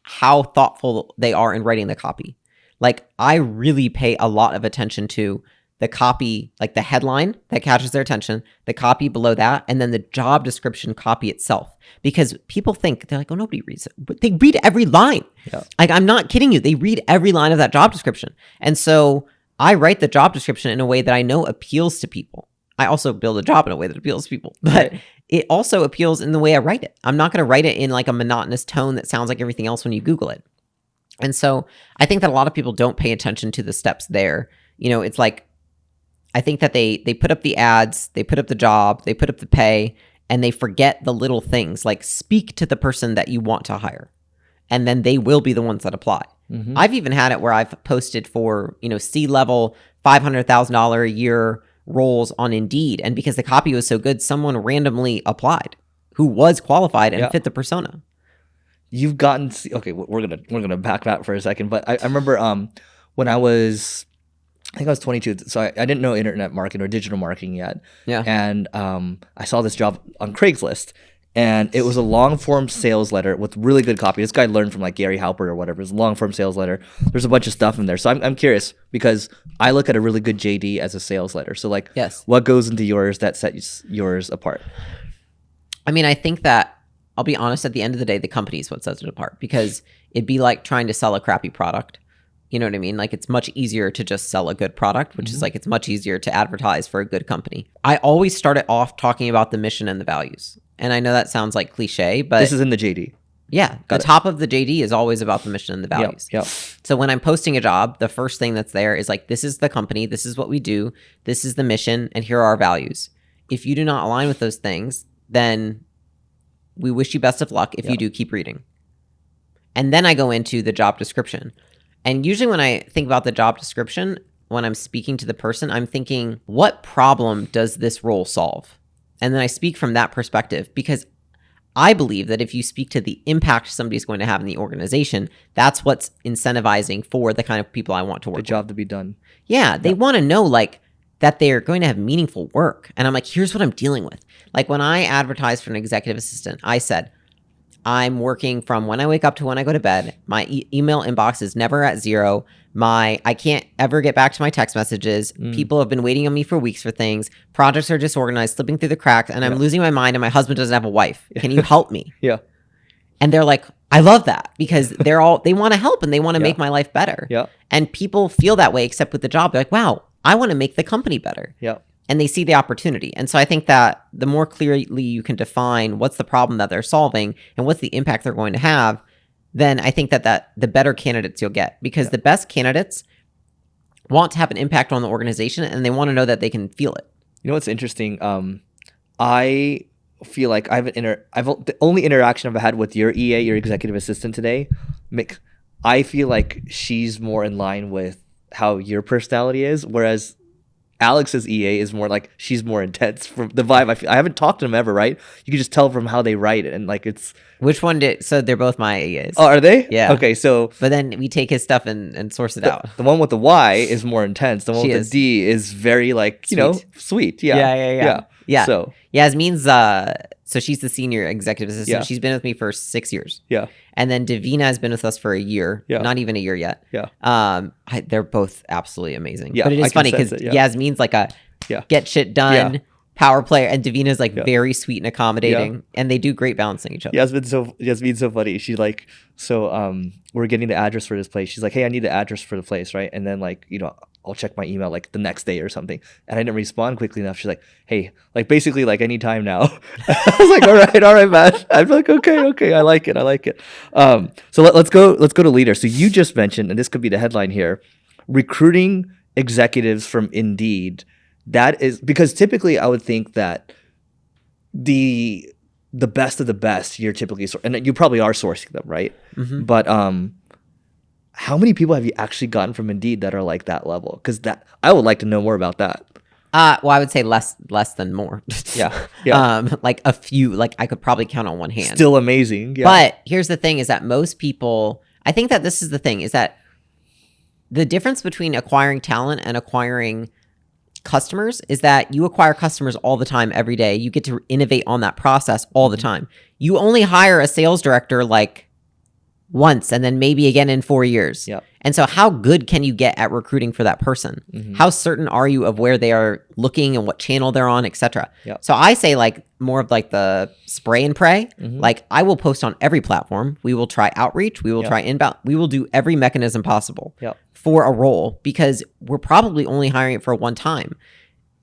how thoughtful they are in writing the copy. Like, I really pay a lot of attention to the copy, like the headline that catches their attention, the copy below that, and then the job description copy itself. Because people think, they're like, oh, nobody reads it. But they read every line. Yeah. Like, I'm not kidding you. They read every line of that job description. And so I write the job description in a way that I know appeals to people. I also build a job in a way that appeals to people. But it also appeals in the way I write it. I'm not going to write it in like a monotonous tone that sounds like everything else when you Google it. And so I think that a lot of people don't pay attention to the steps there. You know, it's like, I think that they put up the ads, they put up the job, they put up the pay, and they forget the little things, like speak to the person that you want to hire. And then they will be the ones that apply. Mm-hmm. I've even had it where I've posted for, you know, C-level $500,000 a year roles on Indeed. And because the copy was so good, someone randomly applied who was qualified and fit the persona. You've gotten, okay, we're gonna back that for a second, but I remember when I was 22, so I didn't know internet marketing or digital marketing yet. Yeah. And I saw this job on Craigslist, and it was a long form sales letter with really good copy. This guy learned from like Gary Halpert or whatever. It's a long form sales letter. There's a bunch of stuff in there. So I'm curious, because I look at a really good JD as a sales letter. So like, what goes into yours that sets yours apart? I mean, I think that, I'll be honest, at the end of the day, the company is what sets it apart, because it'd be like trying to sell a crappy product. You know what I mean? Like, it's much easier to just sell a good product, which is like, it's much easier to advertise for a good company. I always start it off talking about the mission and the values. And I know that sounds like cliche, but this is in the JD. Yeah. The top of the JD is always about the mission and the values. Yep. So when I'm posting a job, the first thing that's there is like, this is the company, this is what we do, this is the mission, and here are our values. If you do not align with those things, then we wish you best of luck. If you do, keep reading. And then I go into the job description. And usually when I think about the job description, when I'm speaking to the person, I'm thinking, what problem does this role solve? And then I speak from that perspective, because I believe that if you speak to the impact somebody's going to have in the organization, that's what's incentivizing for the kind of people I want to work with. The job to be done. Yeah, they want to know like that they're going to have meaningful work. And I'm like, here's what I'm dealing with. Like, when I advertised for an executive assistant, I said, I'm working from when I wake up to when I go to bed. My email inbox is never at zero. I can't ever get back to my text messages. People have been waiting on me for weeks for things. Projects are disorganized, slipping through the cracks, and I'm losing my mind, and my husband doesn't have a wife. Can you help me? And they're like, I love that, because they want to help and they want to make my life better. And people feel that way, except with the job. They're like, wow, I want to make the company better. And they see the opportunity. And so I think that the more clearly you can define what's the problem that they're solving and what's the impact they're going to have, then I think that the better candidates you'll get, because the best candidates want to have an impact on the organization, and they want to know that they can feel it. You know what's interesting? I feel like the only interaction I've had with your EA, your executive assistant today, I feel like she's more in line with how your personality is, whereas Alex's EA is more like, she's more intense from the vibe. I haven't talked to them ever, right? You can just tell from how they write it, and like it's. Which one so they're both my EAs. Oh, are they? Yeah. Okay, so. But then we take his stuff and source it out. The one with the Y is more intense. The one with the D is very like, sweet. Yeah. So Yasmin's so she's the senior executive assistant. She's been with me for 6 years. And then Davina has been with us for a year. Not even a year yet. They're both absolutely amazing. But it is funny because Yasmin's like a get shit done power player, and Davina's like very sweet and accommodating, and they do great balancing each other. Yasmin's so funny. She's like, we're getting the address for this place. She's like, hey, I need the address for the place, right? And then like, I'll check my email like the next day or something, and I didn't respond quickly enough. She's like, hey, like basically like any time now. I was like, all right, man. I'm like, okay, I like it. So let's go to leader. So you just mentioned, and this could be the headline here, recruiting executives from Indeed. That is because typically I would think that the best of the best you're typically and you probably are sourcing them, right? Mm-hmm. But how many people have you actually gotten from Indeed that are like that level? Because I would like to know more about that. Well, I would say less than more. Like a few. Like I could probably count on one hand. Still amazing. Yeah. But here's the thing: is that most people. I think that this is the thing: is that the difference between acquiring talent and acquiring customers is that you acquire customers all the time, every day. You get to innovate on that process all the time. You only hire a sales director like once and then maybe again in 4 years. Yep. And so how good can you get at recruiting for that person? How certain are you of where they are looking and what channel they're on, etc. Yep. So I say like more of like the spray and pray. Like I will post on every platform. We will try outreach. We will try inbound. We will do every mechanism possible for a role because we're probably only hiring it for one time.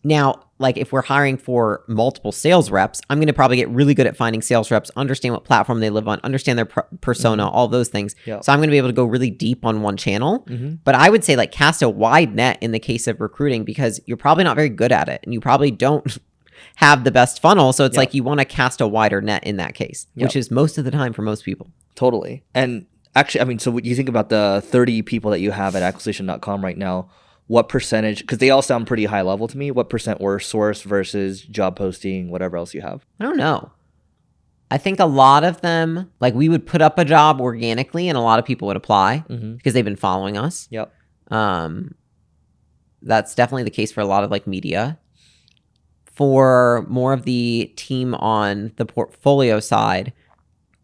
Now, like if we're hiring for multiple sales reps, I'm going to probably get really good at finding sales reps, understand what platform they live on, understand their persona, all those things. So I'm going to be able to go really deep on one channel. But I would say like cast a wide net in the case of recruiting because you're probably not very good at it and you probably don't have the best funnel. So it's like you want to cast a wider net in that case, which is most of the time for most people. Totally. And actually, I mean, so what you think about the 30 people that you have at acquisition.com right now, what percentage, because they all sound pretty high level to me, what percent were sourced versus job posting, whatever else you have? I don't know. I think a lot of them, like we would put up a job organically and a lot of people would apply because they've been following us. Yep. That's definitely the case for a lot of like media. For more of the team on the portfolio side,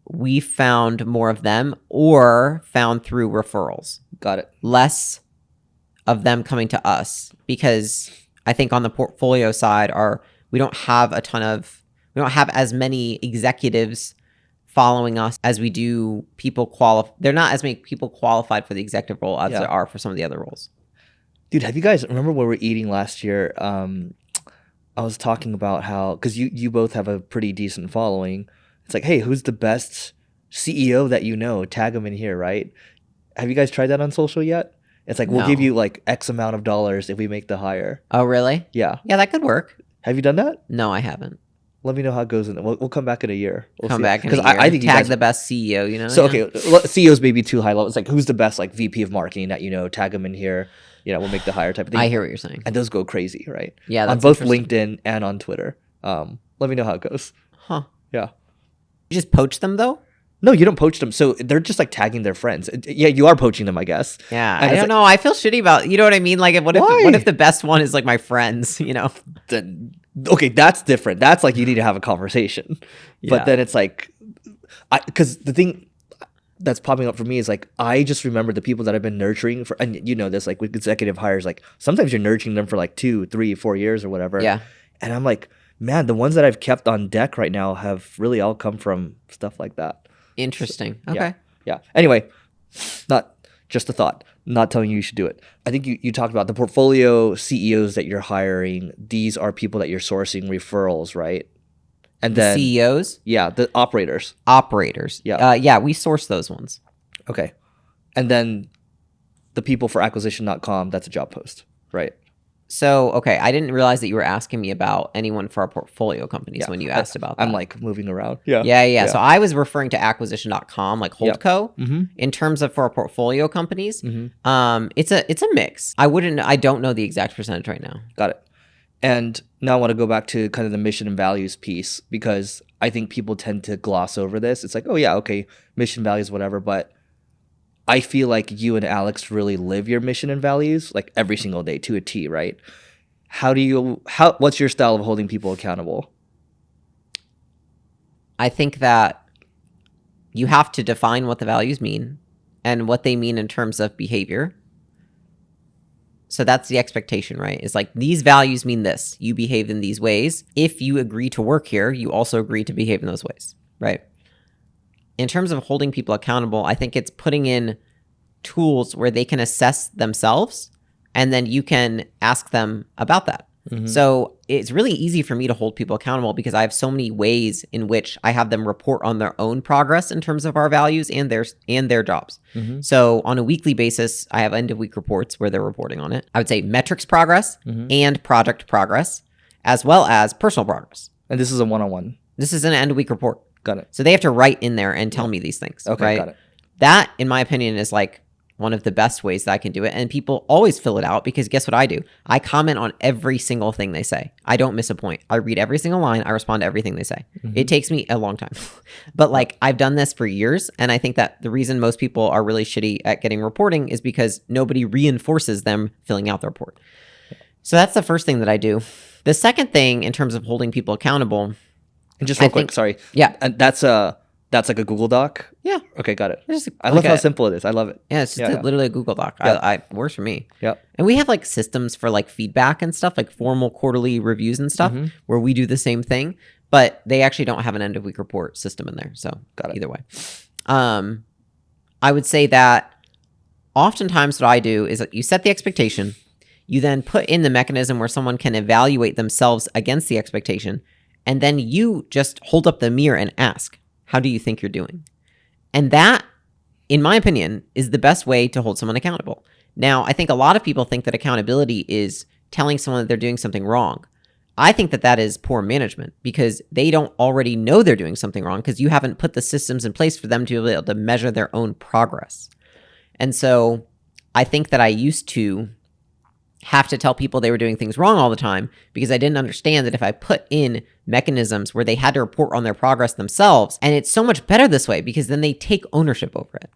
we found more of them or found through referrals. Got it. Less of them coming to us because I think on the portfolio side we don't have as many executives following us as we do people they're not as many people qualified for the executive role as there are for some of the other roles. Dude, have you guys remember when we were eating last year? I was talking about how, because you both have a pretty decent following. It's like, hey, who's the best CEO that you know? Tag them in here, right? Have you guys tried that on social yet? It's like, we'll give you like X amount of dollars if we make the hire. Oh, really? Yeah. Yeah, that could work. Have you done that? No, I haven't. Let me know how it goes. We'll come back in a year. Come back in a year. I think tag the best CEO, you know? So, okay, CEOs may be too high level. It's like, who's the best like VP of marketing that you know? Tag them in here. We'll make the hire type of thing. I hear what you're saying. And those go crazy, right? Yeah, that's on both LinkedIn and on Twitter. Let me know how it goes. Huh. Yeah. You just poach them though? No, you don't poach them. So they're just like tagging their friends. Yeah, you are poaching them, I guess. Yeah, I don't know. I feel shitty about, you know what I mean? Like, what if the best one is like my friends, you know? Then, okay, that's different. That's like you need to have a conversation. But then it's like, because the thing that's popping up for me is like, I just remember the people that I've been nurturing for, and you know this, like with executive hires, like sometimes you're nurturing them for like 2, 3, 4 years or whatever. Yeah. And I'm like, man, the ones that I've kept on deck right now have really all come from stuff like that. Interesting. Okay. Yeah. Anyway, not just a thought. Not telling you should do it. I think you talked about the portfolio CEOs that you're hiring. These are people that you're sourcing referrals, right? And then CEOs? Yeah, the operators. Yeah. Yeah, we source those ones. Okay. And then the people for acquisition.com, that's a job post, right? So, okay, I didn't realize that you were asking me about anyone for our portfolio companies when you asked about that. I'm like moving around. Yeah. So I was referring to acquisition.com, like Holdco. In terms of for our portfolio companies, it's a mix. I don't know the exact percentage right now. Got it. And now I want to go back to kind of the mission and values piece because I think people tend to gloss over this. It's like, oh yeah, okay, mission, values, whatever, but I feel like you and Alex really live your mission and values like every single day to a T, right? What's your style of holding people accountable? I think that you have to define what the values mean and what they mean in terms of behavior. So that's the expectation, right? It's like these values mean this. You behave in these ways. If you agree to work here, you also agree to behave in those ways, right? In terms of holding people accountable, I think it's putting in tools where they can assess themselves and then you can ask them about that. So it's really easy for me to hold people accountable because I have so many ways in which I have them report on their own progress in terms of our values and their jobs. So on a weekly basis, I have end of week reports where they're reporting on it. I would say metrics progress and project progress, as well as personal progress. And this is a one-on-one. This is an end of week report. Got it. So they have to write in there and tell me these things. Okay, right? got it. That, in my opinion, is like one of the best ways that I can do it. And people always fill it out because guess what I do? I comment on every single thing they say. I don't miss a point. I read every single line. I respond to everything they say. It takes me a long time. But like I've done this for years. And I think that the reason most people are really shitty at getting reporting is because nobody reinforces them filling out the report. So that's the first thing that I do. The second thing in terms of holding people accountable. And just real quick, sorry. Yeah. And that's like a Google Doc? Yeah. Okay, got it. Just I love how simple it is. I love it. Yeah, it's just literally a Google Doc. Yeah. I works for me. Yep. And we have like systems for like feedback and stuff, like formal quarterly reviews and stuff, where we do the same thing, but they actually don't have an end of week report system in there. So got it. Either way. I would say that oftentimes what I do is that you set the expectation, you then put in the mechanism where someone can evaluate themselves against the expectation, and then you just hold up the mirror and ask, how do you think you're doing? And that, in my opinion, is the best way to hold someone accountable. Now, I think a lot of people think that accountability is telling someone that they're doing something wrong. I think that that is poor management because they don't already know they're doing something wrong because you haven't put the systems in place for them to be able to measure their own progress. And so I think that I used to have to tell people they were doing things wrong all the time because I didn't understand that if I put in mechanisms where they had to report on their progress themselves, and it's so much better this way because then they take ownership over it.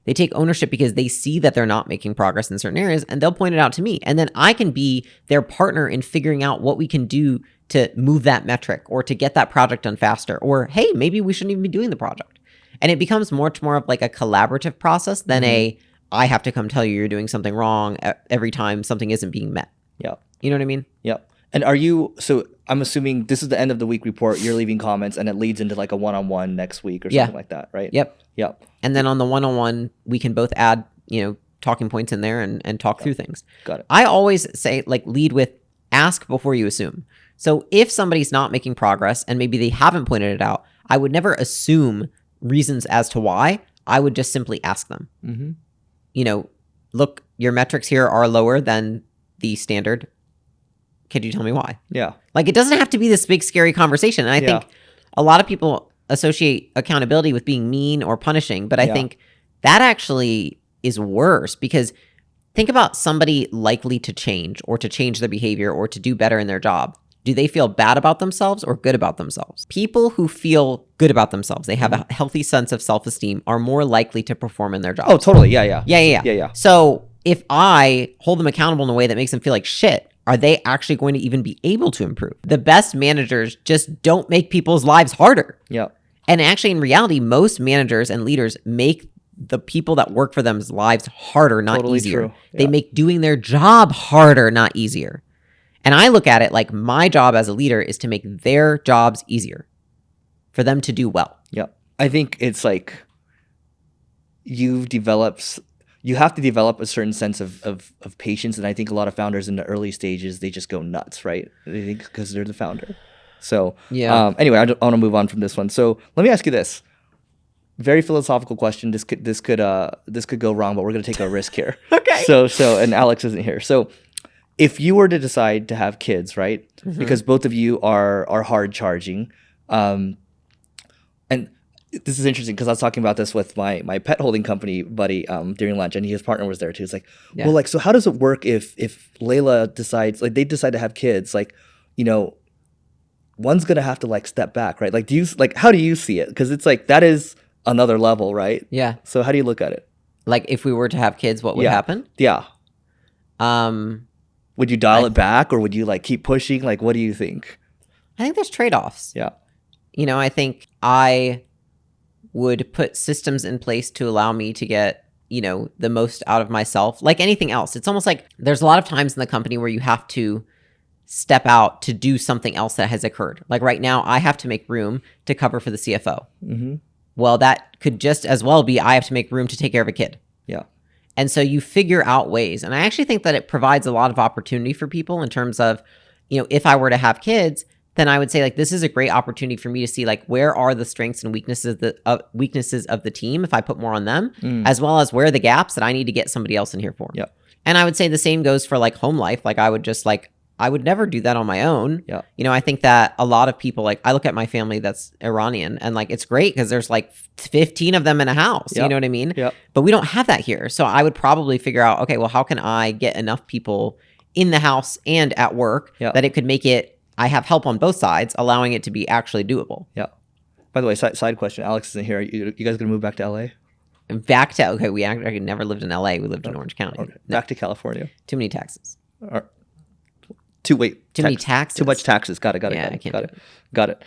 They take ownership because they see that they're not making progress in certain areas and they'll point it out to me. And then I can be their partner in figuring out what we can do to move that metric or to get that project done faster. Or, hey, maybe we shouldn't even be doing the project. And it becomes much more of like a collaborative process than I have to come tell you you're doing something wrong every time something isn't being met. Yeah. You know what I mean? Yep. And so I'm assuming this is the end of the week report, you're leaving comments and it leads into like a one-on-one next week or something like that, right? Yep. Yep. And then on the one-on-one, we can both add, talking points in there and talk through things. Got it. I always say lead with ask before you assume. So if somebody's not making progress and maybe they haven't pointed it out, I would never assume reasons as to why. I would just simply ask them. Look, your metrics here are lower than the standard. Could you tell me why? Yeah. It doesn't have to be this big, scary conversation. And I think a lot of people associate accountability with being mean or punishing, but I think that actually is worse because think about somebody likely to change or to change their behavior or to do better in their job. Do they feel bad about themselves or good about themselves? People who feel good about themselves, they have a healthy sense of self-esteem, are more likely to perform in their job. Oh, totally. Yeah. So if I hold them accountable in a way that makes them feel like shit, are they actually going to even be able to improve? The best managers just don't make people's lives harder. Yeah. And actually, in reality, most managers and leaders make the people that work for them's lives harder, not easier. True. Yeah. They make doing their job harder, not easier. And I look at it like my job as a leader is to make their jobs easier for them to do well. Yeah. I think it's like you have to develop a certain sense of patience. And I think a lot of founders in the early stages, they just go nuts, right? They think because they're the founder. So anyway, I want to move on from this one. So let me ask you this. Very philosophical question. This could go wrong, but we're going to take a risk here. Okay. So and Alex isn't here. So if you were to decide to have kids, right? Because both of you are hard charging, and this is interesting because I was talking about this with my pet holding company buddy during lunch, and his partner was there too. It's like, well, so how does it work if Leila decides they decide to have kids? One's gonna have to step back, right? How do you see it? Because it's that is another level, right? Yeah. So how do you look at it? If we were to have kids, what would happen? Yeah. Would you dial it back or would you keep pushing? What do you think? I think there's trade-offs. Yeah. I think I would put systems in place to allow me to get, the most out of myself. Like anything else, it's almost like there's a lot of times in the company where you have to step out to do something else that has occurred. Like right now, I have to make room to cover for the CFO. Mm-hmm. Well, that could just as well be I have to make room to take care of a kid. Yeah. And so you figure out ways. And I actually think that it provides a lot of opportunity for people in terms of, if I were to have kids, then I would say this is a great opportunity for me to see where are the strengths and weaknesses of the team if I put more on them, as well as where are the gaps that I need to get somebody else in here for. Yeah. And I would say the same goes for home life. I would just I would never do that on my own. Yeah. I think that a lot of people I look at my family that's Iranian and it's great because there's 15 of them in a house. Yep. You know what I mean? Yep. But we don't have that here. So I would probably figure out, okay, well, how can I get enough people in the house and at work that it could make it, I have help on both sides, allowing it to be actually doable. Yeah. By the way, side question, Alex isn't here. You guys going to move back to LA? Okay, we actually never lived in LA. We lived in Orange County. Okay. Back to California. Too many taxes. Too many taxes. Too much taxes. Got it. Yeah, I can't got do it. it. Got it.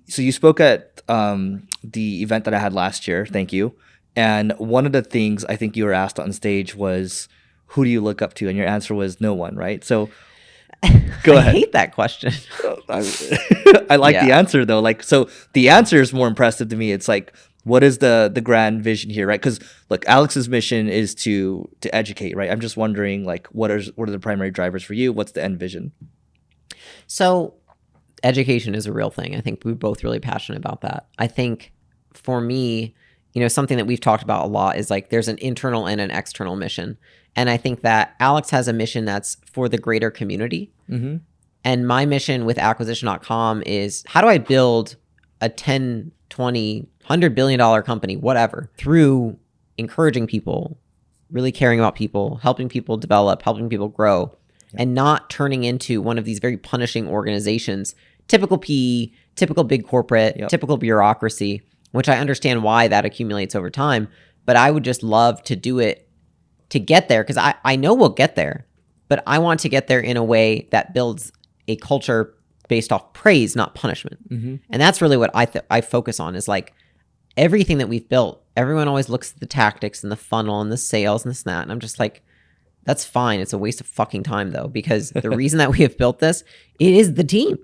So you spoke at the event that I had last year. Thank you. And one of the things I think you were asked on stage was, who do you look up to? And your answer was no one, right? So go ahead. I hate that question. I like the answer though. Like, so the answer is more impressive to me. It's like, what is the grand vision here, right? Because look, Alex's mission is to educate, right? I'm just wondering, like, what are the primary drivers for you? What's the end vision? So education is a real thing. I think we're both really passionate about that. I think for me, something that we've talked about a lot is like there's an internal and an external mission. And I think that Alex has a mission that's for the greater community. Mm-hmm. And my mission with acquisition.com is, how do I build a 10, 20, $100 billion company, whatever, through encouraging people, really caring about people, helping people develop, helping people grow, and not turning into one of these very punishing organizations, typical PE, typical big corporate, typical bureaucracy, which I understand why that accumulates over time. But I would just love to do it to get there, because I know we'll get there, but I want to get there in a way that builds a culture based off praise, not punishment. Mm-hmm. And that's really what I focus on, is like everything that we've built, everyone always looks at the tactics and the funnel and the sales and this and that. And I'm just like, that's fine. It's a waste of fucking time though, because the reason that we have built this, it is the team.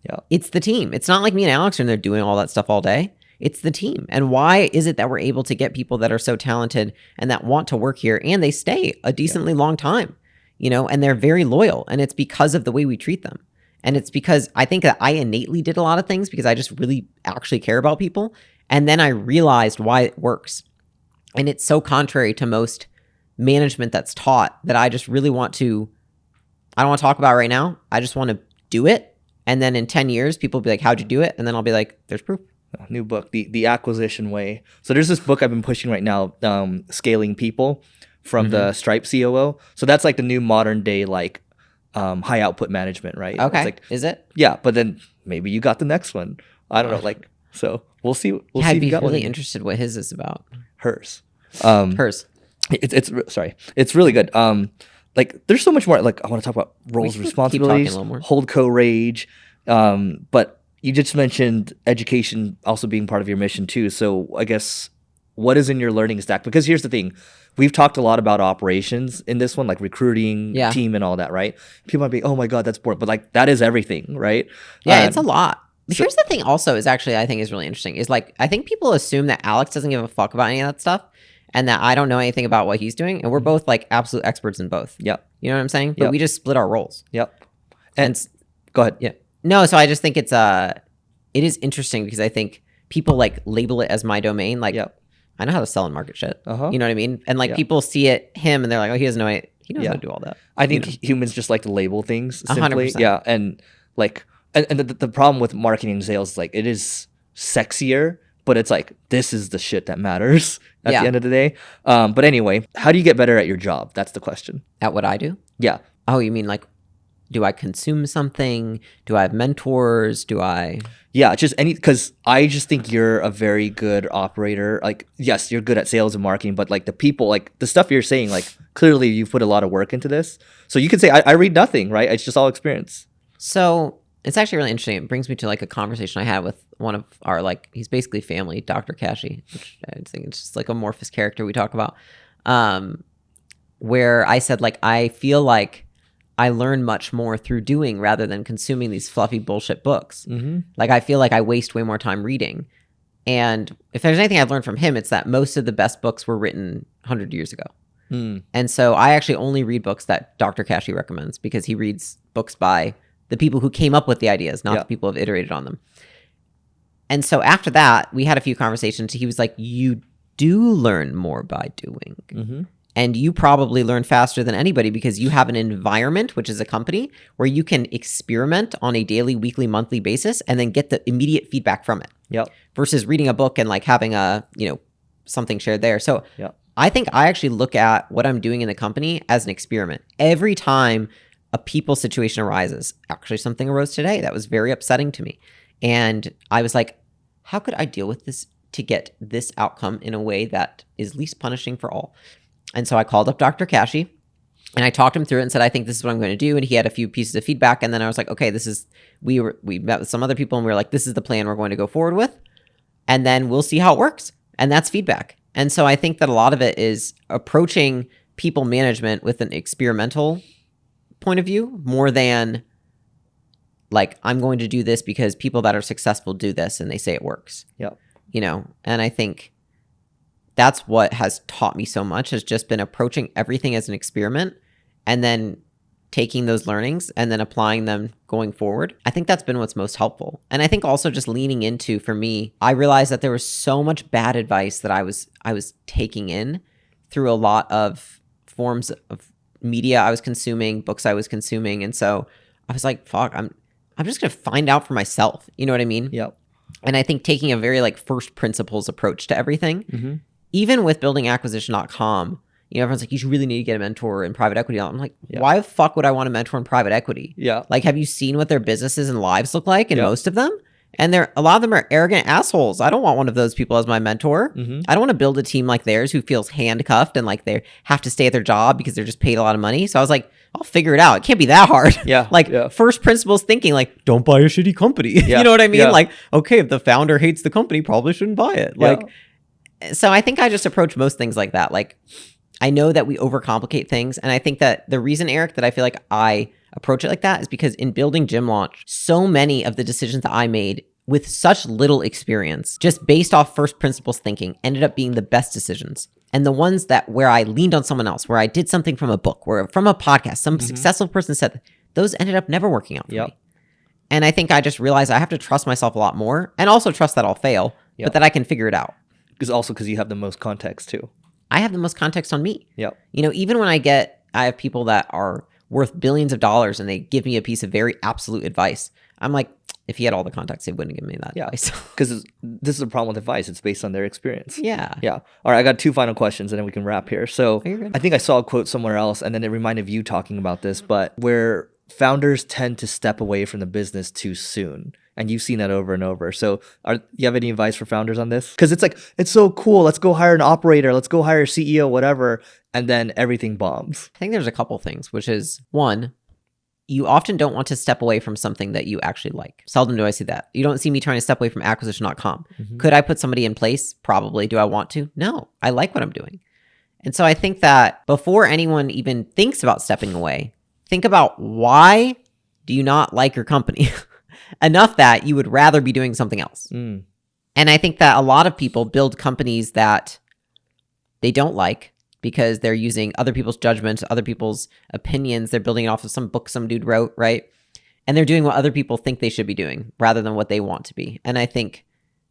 Yeah. It's the team. It's not like me and Alex are in there doing all that stuff all day. It's the team. And why is it that we're able to get people that are so talented and that want to work here, and they stay a decently long time, and they're very loyal, and it's because of the way we treat them. And it's because I think that I innately did a lot of things because I just really actually care about people. And then I realized why it works. And it's so contrary to most management that's taught that I just really I don't want to talk about it right now. I just want to do it. And then in 10 years, people will be like, how'd you do it? And then I'll be like, there's proof. New book, the acquisition way. So there's this book I've been pushing right now, Scaling People, from the Stripe COO. So that's like the new modern day, like high output management, right? Okay. It's like, is it? Yeah, but then maybe you got the next one. I don't know, like, so we'll see. We'll see I'd if be you got really one. interested what his is about. Hers. Hers. It's really good. Like there's so much more. Like I want to talk about roles, responsibilities, holdco rage, but you just mentioned education also being part of your mission too. So I guess what is in your learning stack? Because here's the thing. We've talked a lot about operations in this one, like recruiting, team and all that, right? People might be, oh my God, that's boring. But like that is everything, right? Yeah, it's a lot. Here's the thing also is actually, I think is really interesting, is like, I think people assume that Alex doesn't give a fuck about any of that stuff and that I don't know anything about what he's doing. And we're both like absolute experts in both. Yep. You know what I'm saying? But we just split our roles. Yep. And go ahead. Yeah. No, so I just think it is interesting because I think people like label it as my domain. Like, I know how to sell and market shit. You know what I mean? And like people see him and they're like, oh, he doesn't know it. He knows how to do all that. I think humans just like to label things simply. 100%. Yeah. And like, and the problem with marketing and sales is like, it is sexier, but it's like, this is the shit that matters at the end of the day. But anyway, how do you get better at your job? That's the question. At what I do? Yeah. Oh, you mean like, do I consume something? Do I have mentors? Yeah, just because I just think you're a very good operator. Like, yes, you're good at sales and marketing, but like the people, like the stuff you're saying, like clearly you've put a lot of work into this. So you could say, I read nothing, right? It's just all experience. So it's actually really interesting. It brings me to like a conversation I had with one of our, like, he's basically family, Dr. Kashi, which I think it's just like amorphous character we talk about, where I said, like, I feel like I learn much more through doing rather than consuming these fluffy bullshit books. Like, I feel like I waste way more time reading. And if there's anything I've learned from him, it's that most of the best books were written 100 years ago. And so I actually only read books that Dr. Kashi recommends because he reads books by the people who came up with the ideas, not the people who have iterated on them. And so after that, we had a few conversations. He was like, you do learn more by doing. And you probably learn faster than anybody because you have an environment, which is a company, where you can experiment on a daily, weekly, monthly basis and then get the immediate feedback from it. Versus reading a book and like having something shared there. So I think I actually look at what I'm doing in the company as an experiment. Every time a people situation arises, actually something arose today that was very upsetting to me. And I was like, how could I deal with this to get this outcome in a way that is least punishing for all? And so I called up Dr. Kashi And I talked him through it and said, I think this is what I'm going to do. And he had a few pieces of feedback. And then I was like, okay, we met with some other people and we were like, this is the plan we're going to go forward with. And then we'll see how it works. And that's feedback. And so I think that a lot of it is approaching people management with an experimental point of view more than like, I'm going to do this because people that are successful do this and they say it works. Yep. And I think that's what has taught me so much, has just been approaching everything as an experiment and then taking those learnings and then applying them going forward. I think that's been what's most helpful. And I think also just leaning into, for me, I realized that there was so much bad advice that I was taking in through a lot of forms of media I was consuming, books I was consuming. And so I was like, fuck, I'm just going to find out for myself. You know what I mean? Yep. And I think taking a very like first principles approach to everything, even with building acquisition.com, everyone's like, you really need to get a mentor in private equity. I'm like, why the fuck would I want a mentor in private equity? Yeah. Like, have you seen what their businesses and lives look like in most of them? And a lot of them are arrogant assholes. I don't want one of those people as my mentor. I don't want to build a team like theirs who feels handcuffed and like they have to stay at their job because they're just paid a lot of money. So I was like, I'll figure it out. It can't be that hard. Yeah. First principles thinking, like, don't buy a shitty company. Yeah. You know what I mean? Yeah. Like, okay, if the founder hates the company, probably shouldn't buy it. So I think I just approach most things like that. Like, I know that we overcomplicate things. And I think that the reason, Eric, that I feel like I approach it like that is because in building Gym Launch, so many of the decisions that I made with such little experience, just based off first principles thinking, ended up being the best decisions. And the ones where I leaned on someone else, where I did something from a book, where from a podcast, some successful person said, those ended up never working out for me. And I think I just realized I have to trust myself a lot more and also trust that I'll fail, but that I can figure it out. Because you have the most context too. I have the most context on me. Yep. Even when I have people that are worth billions of dollars and they give me a piece of very absolute advice, I'm like, if he had all the context, he wouldn't give me that advice. Because this is a problem with advice. It's based on their experience. Yeah. All right, I got 2 final questions and then we can wrap here. So you're good. I think I saw a quote somewhere else and then it reminded you talking about this, but where founders tend to step away from the business too soon. And you've seen that over and over. So you have any advice for founders on this? Because it's like, it's so cool. Let's go hire an operator. Let's go hire a CEO, whatever. And then everything bombs. I think there's a couple things, which is, one, you often don't want to step away from something that you actually like. Seldom do I see that. You don't see me trying to step away from acquisition.com. Could I put somebody in place? Probably. Do I want to? No. I like what I'm doing. And so I think that before anyone even thinks about stepping away, think about, why do you not like your company? Enough that you would rather be doing something else. And I think that a lot of people build companies that they don't like because they're using other people's judgments, other people's opinions. They're building it off of some book some dude wrote, right? And they're doing what other people think they should be doing rather than what they want to be. And I think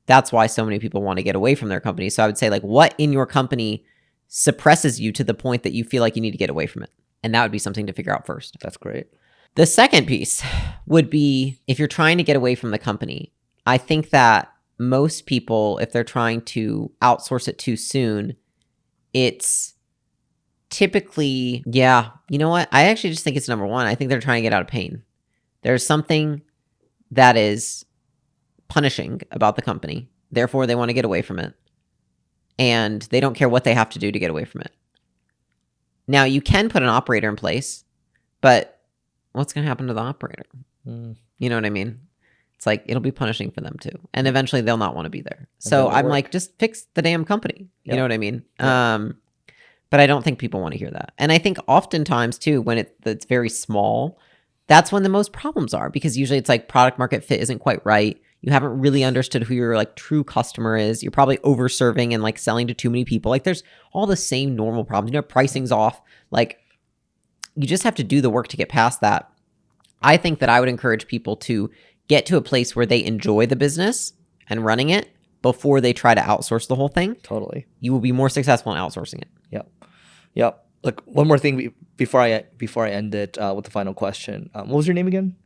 that's why so many people want to get away from their company. So I would say, like, what in your company suppresses you to the point that you feel like you need to get away from it? And that would be something to figure out first. That's great. The second piece would be, if you're trying to get away from the company, I think that most people, if they're trying to outsource it too soon, it's typically, you know what? I actually just think it's number one. I think they're trying to get out of pain. There's something that is punishing about the company. Therefore, they want to get away from it. And they don't care what they have to do to get away from it. Now, you can put an operator in place, but what's going to happen to the operator? You know what I mean? It's like, it'll be punishing for them too. And eventually they'll not want to be there. So I'm like, just fix the damn company. You know what I mean? But I don't think people want to hear that. And I think oftentimes too, when it's very small, that's when the most problems are, because usually it's like product market fit isn't quite right. You haven't really understood who your like true customer is. You're probably over serving and like selling to too many people. Like, there's all the same normal problems. Pricing's off. Like, you just have to do the work to get past that. I think that I would encourage people to get to a place where they enjoy the business and running it before they try to outsource the whole thing. Totally. You will be more successful in outsourcing it. Yep. Look, one more thing before I end it with the final question. What was your name again?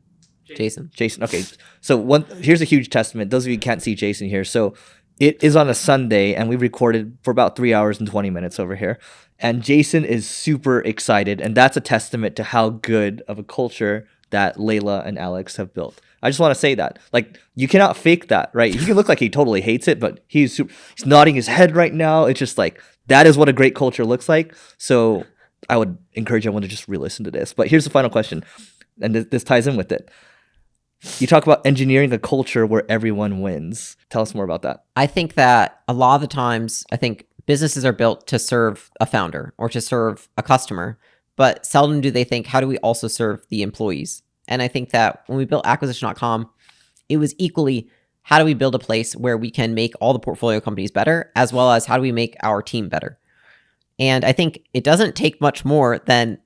Jason. Okay. So here's a huge testament. Those of you who can't see Jason here. So it is on a Sunday and we recorded for about 3 hours and 20 minutes over here. And Jason is super excited. And that's a testament to how good of a culture that Leila and Alex have built. I just want to say that. Like, you cannot fake that, right? He can look like he totally hates it, but he's nodding his head right now. It's just like, that is what a great culture looks like. So I would encourage everyone to just re-listen to this. But here's the final question, and this ties in with it. You talk about engineering a culture where everyone wins. Tell us more about that. I think that a lot of the times, I think businesses are built to serve a founder or to serve a customer, but seldom do they think, how do we also serve the employees? And I think that when we built acquisition.com, it was equally, how do we build a place where we can make all the portfolio companies better, as well as how do we make our team better? And I think it doesn't take much more than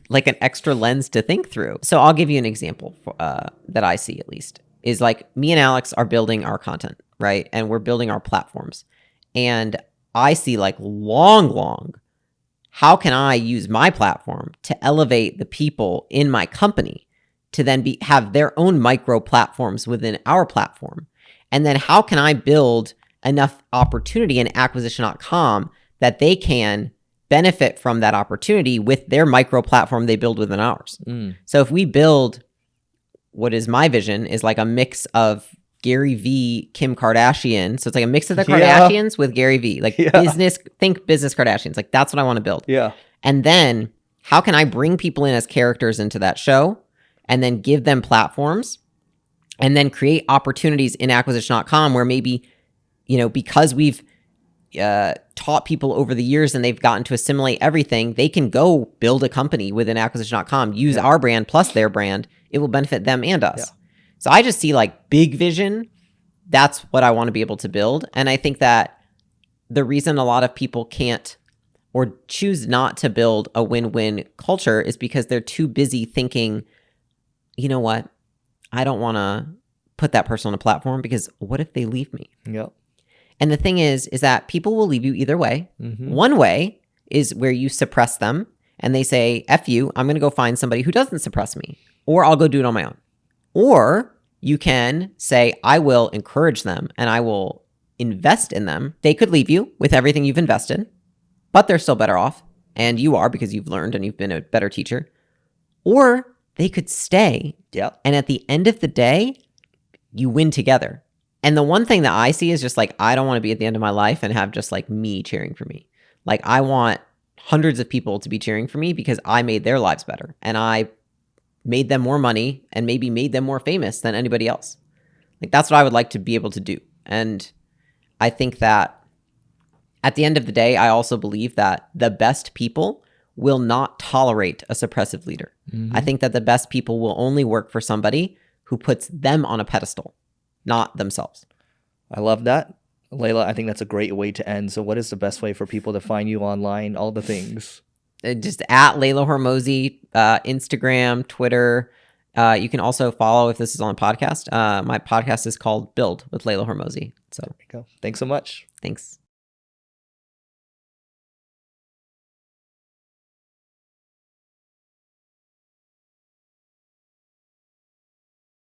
like an extra lens to think through. So I'll give you an example that I see, at least, is like me and Alex are building our content, right? And we're building our platforms. And I see like long, how can I use my platform to elevate the people in my company to then have their own micro platforms within our platform? And then how can I build enough opportunity in acquisition.com that they can benefit from that opportunity with their micro platform they build within ours? So if we build, what is my vision is like a mix of Gary V, Kim Kardashian. So it's like a mix of the Kardashians with Gary V, like business Kardashians. Like that's what I want to build. Yeah. And then how can I bring people in as characters into that show and then give them platforms and then create opportunities in acquisition.com where maybe, because we've taught people over the years and they've gotten to assimilate everything, they can go build a company within acquisition.com, use our brand plus their brand. It will benefit them and us. Yeah. So I just see like big vision. That's what I want to be able to build. And I think that the reason a lot of people can't or choose not to build a win-win culture is because they're too busy thinking, you know what? I don't want to put that person on a platform because what if they leave me? Yep. And the thing is that people will leave you either way. One way is where you suppress them and they say, F you, I'm going to go find somebody who doesn't suppress me, or I'll go do it on my own. Or you can say, I will encourage them and I will invest in them. They could leave you with everything you've invested, but they're still better off. And you are, because you've learned and you've been a better teacher. Or they could stay. Yep. And at the end of the day, you win together. And the one thing that I see is just like, I don't want to be at the end of my life and have just like me cheering for me. Like I want hundreds of people to be cheering for me because I made their lives better and I made them more money and maybe made them more famous than anybody else. Like that's what I would like to be able to do. And I think that at the end of the day, I also believe that the best people will not tolerate a suppressive leader. I think that the best people will only work for somebody who puts them on a pedestal, not themselves. I love that. Leila, I think that's a great way to end. So what is the best way for people to find you online, all the things? Just at Leila Hormozi, Instagram, Twitter. You can also follow, if this is on a podcast, my podcast is called Build with Leila Hormozi. So there you go. Thanks so much. Thanks.